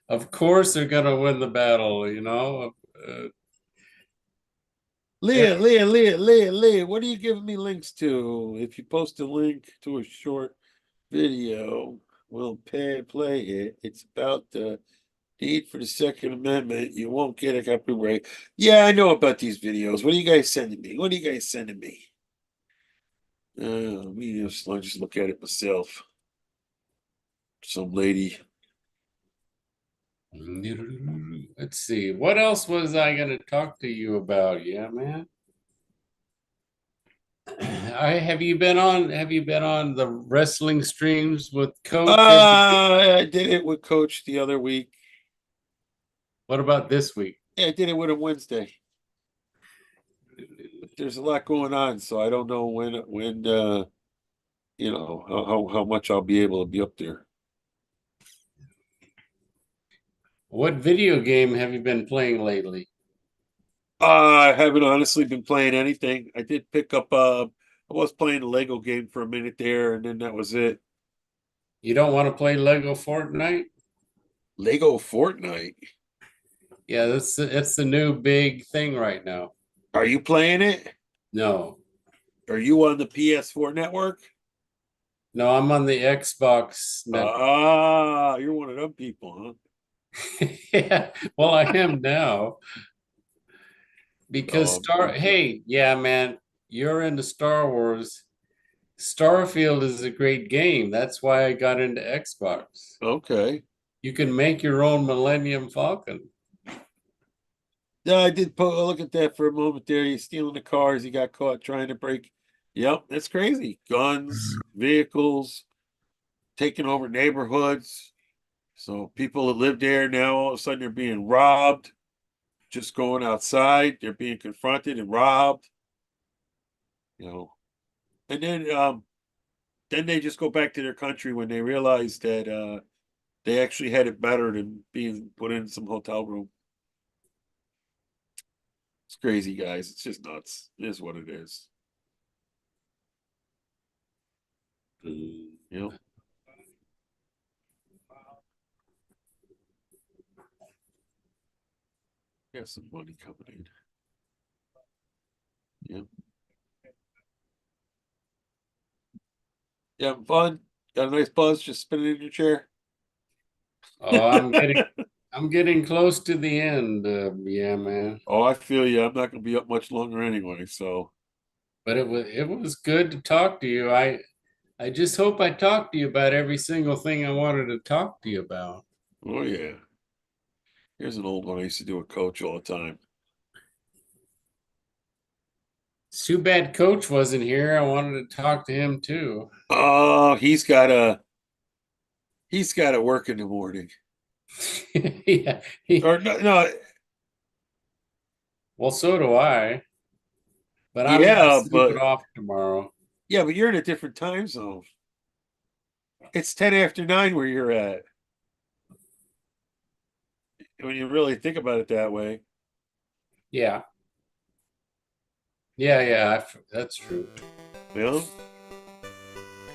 of course they're going to win the battle, you know. Leah, what are you giving me links to? If you post a link to a short video, we'll play it. It's about the need for the Second Amendment. You won't get a copyright. Yeah, I know about these videos. What are you guys sending me? What are you guys sending me? I'll just look at it myself. Some lady. Let's see. What else was I going to talk to you about? Yeah, man. Have you been on the wrestling streams with Coach? I did it with Coach the other week. What about this week? Yeah, I did it with him Wednesday. But there's a lot going on, so I don't know when you know how much I'll be able to be up there. What video game have you been playing lately? I haven't honestly been playing anything. I did pick up I was playing a Lego game for a minute there, and then that was it. You don't want to play Lego Fortnite? Lego Fortnite. Yeah, it's the new big thing right now. Are you playing it? No. Are you on the PS4 network? No, I'm on the Xbox network. Ah, you're one of them people, huh? Yeah, well, I am now. Because Oh, hey, yeah, man, you're into Star Wars. Starfield is a great game. That's why I got into Xbox. okay. You can make your own Millennium Falcon. Yeah, I did look at that for a moment there. He's stealing the cars. He got caught trying to break. Yep, that's crazy. Guns, vehicles, taking over neighborhoods. So people that live there now, all of a sudden, they're being robbed. Just going outside, they're being confronted and robbed. You know, and then they just go back to their country when they realize that they actually had it better than being put in some hotel room. It's crazy, guys. It's just nuts. It is what it is. You know. Got some money coming in. Yeah. Yeah, having fun. Got a nice buzz just spinning in your chair. Oh, I'm getting close to the end. Yeah, man. Oh, I feel you. I'm not gonna be up much longer anyway, so But it was good to talk to you. I just hope I talked to you about every single thing I wanted to talk to you about. oh yeah. Here's an old one I used to do with Coach all the time. It's too bad Coach wasn't here. I wanted to talk to him too. Oh, he's gotta work in the morning. Yeah. Or no, Well, so do I. But I'm gonna yeah, sleep it but off tomorrow. yeah, but you're in a different time zone. It's 10 after 9 where you're at. When you really think about it that way. Yeah. Yeah, that's true. You know?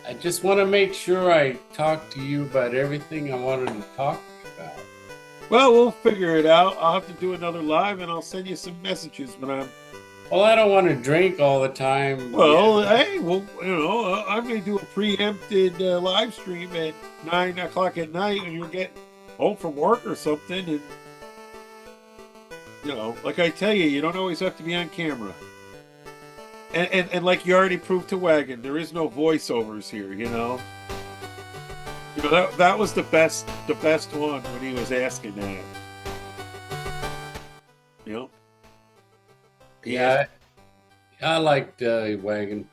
I just want to make sure I talk to you about everything I wanted to talk to you about. Well, we'll figure it out. I'll have to do another live and I'll send you some messages when I'm. Well, I don't want to drink all the time. Well, Yeah. hey, well, I may do a preempted live stream at 9 o'clock at night when you're getting home from work or something. And, like I tell you, you don't always have to be on camera. And like you already proved to Wagon, there is no voiceovers here, that was the best one when he was asking that. You know? He Yeah, I liked Wagon.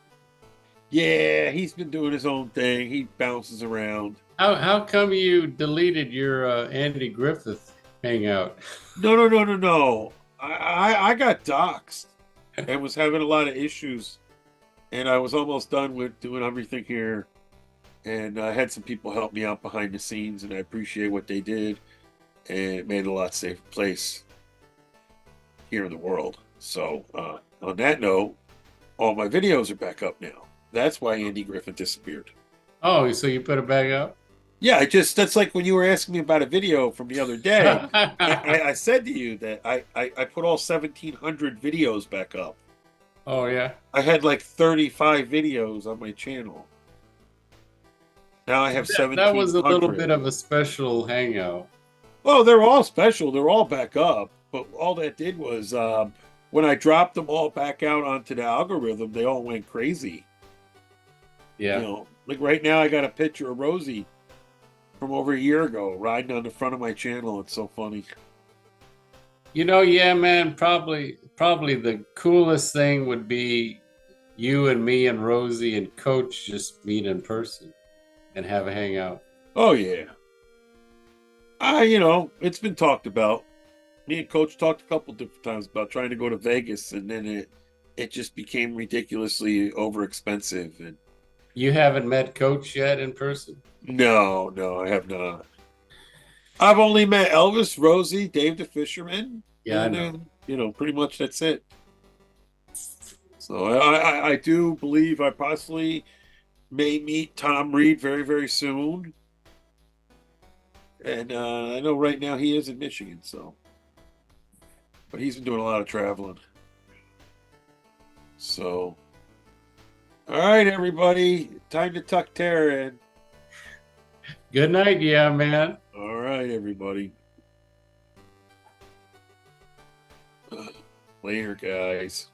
Yeah, he's been doing his own thing. He bounces around. How come you deleted your Andy Griffith hangout? No. I got doxxed and was having a lot of issues, and I was almost done with doing everything here. And I had some people help me out behind the scenes, and I appreciate what they did, and it made it a lot safer place here in the world. So on that note, all my videos are back up now. That's why Andy Griffin disappeared. Oh, so you put it back up? Yeah, that's like when you were asking me about a video from the other day. I said to you that I put all 1,700 videos back up. Oh, yeah. I had like 35 videos on my channel. Now I have That was a little 1,700. bit of a special hangout. Well, they're all special. They're all back up. But all that did was when I dropped them all back out onto the algorithm, they all went crazy. You Yeah. know, like right now, I got a picture of Rosie from over a year ago riding on the front of my channel. It's so funny. Yeah, man, probably the coolest thing would be you and me and Rosie and Coach just meet in person and have a hangout. Oh yeah, it's been talked about. Me and Coach talked a couple different times about trying to go to Vegas, and then it just became ridiculously over expensive. And You haven't met Coach yet in person? no, I have not. I've only met Elvis, Rosie, Dave the Fisherman, Yeah, I and know. then pretty much that's it. So I do believe I possibly may meet Tom Reed very very soon, and I know right now he is in Michigan, so but he's been doing a lot of traveling. So all right, everybody, time to tuck Tara in. Good night, yeah, man. All right, everybody. Later, guys.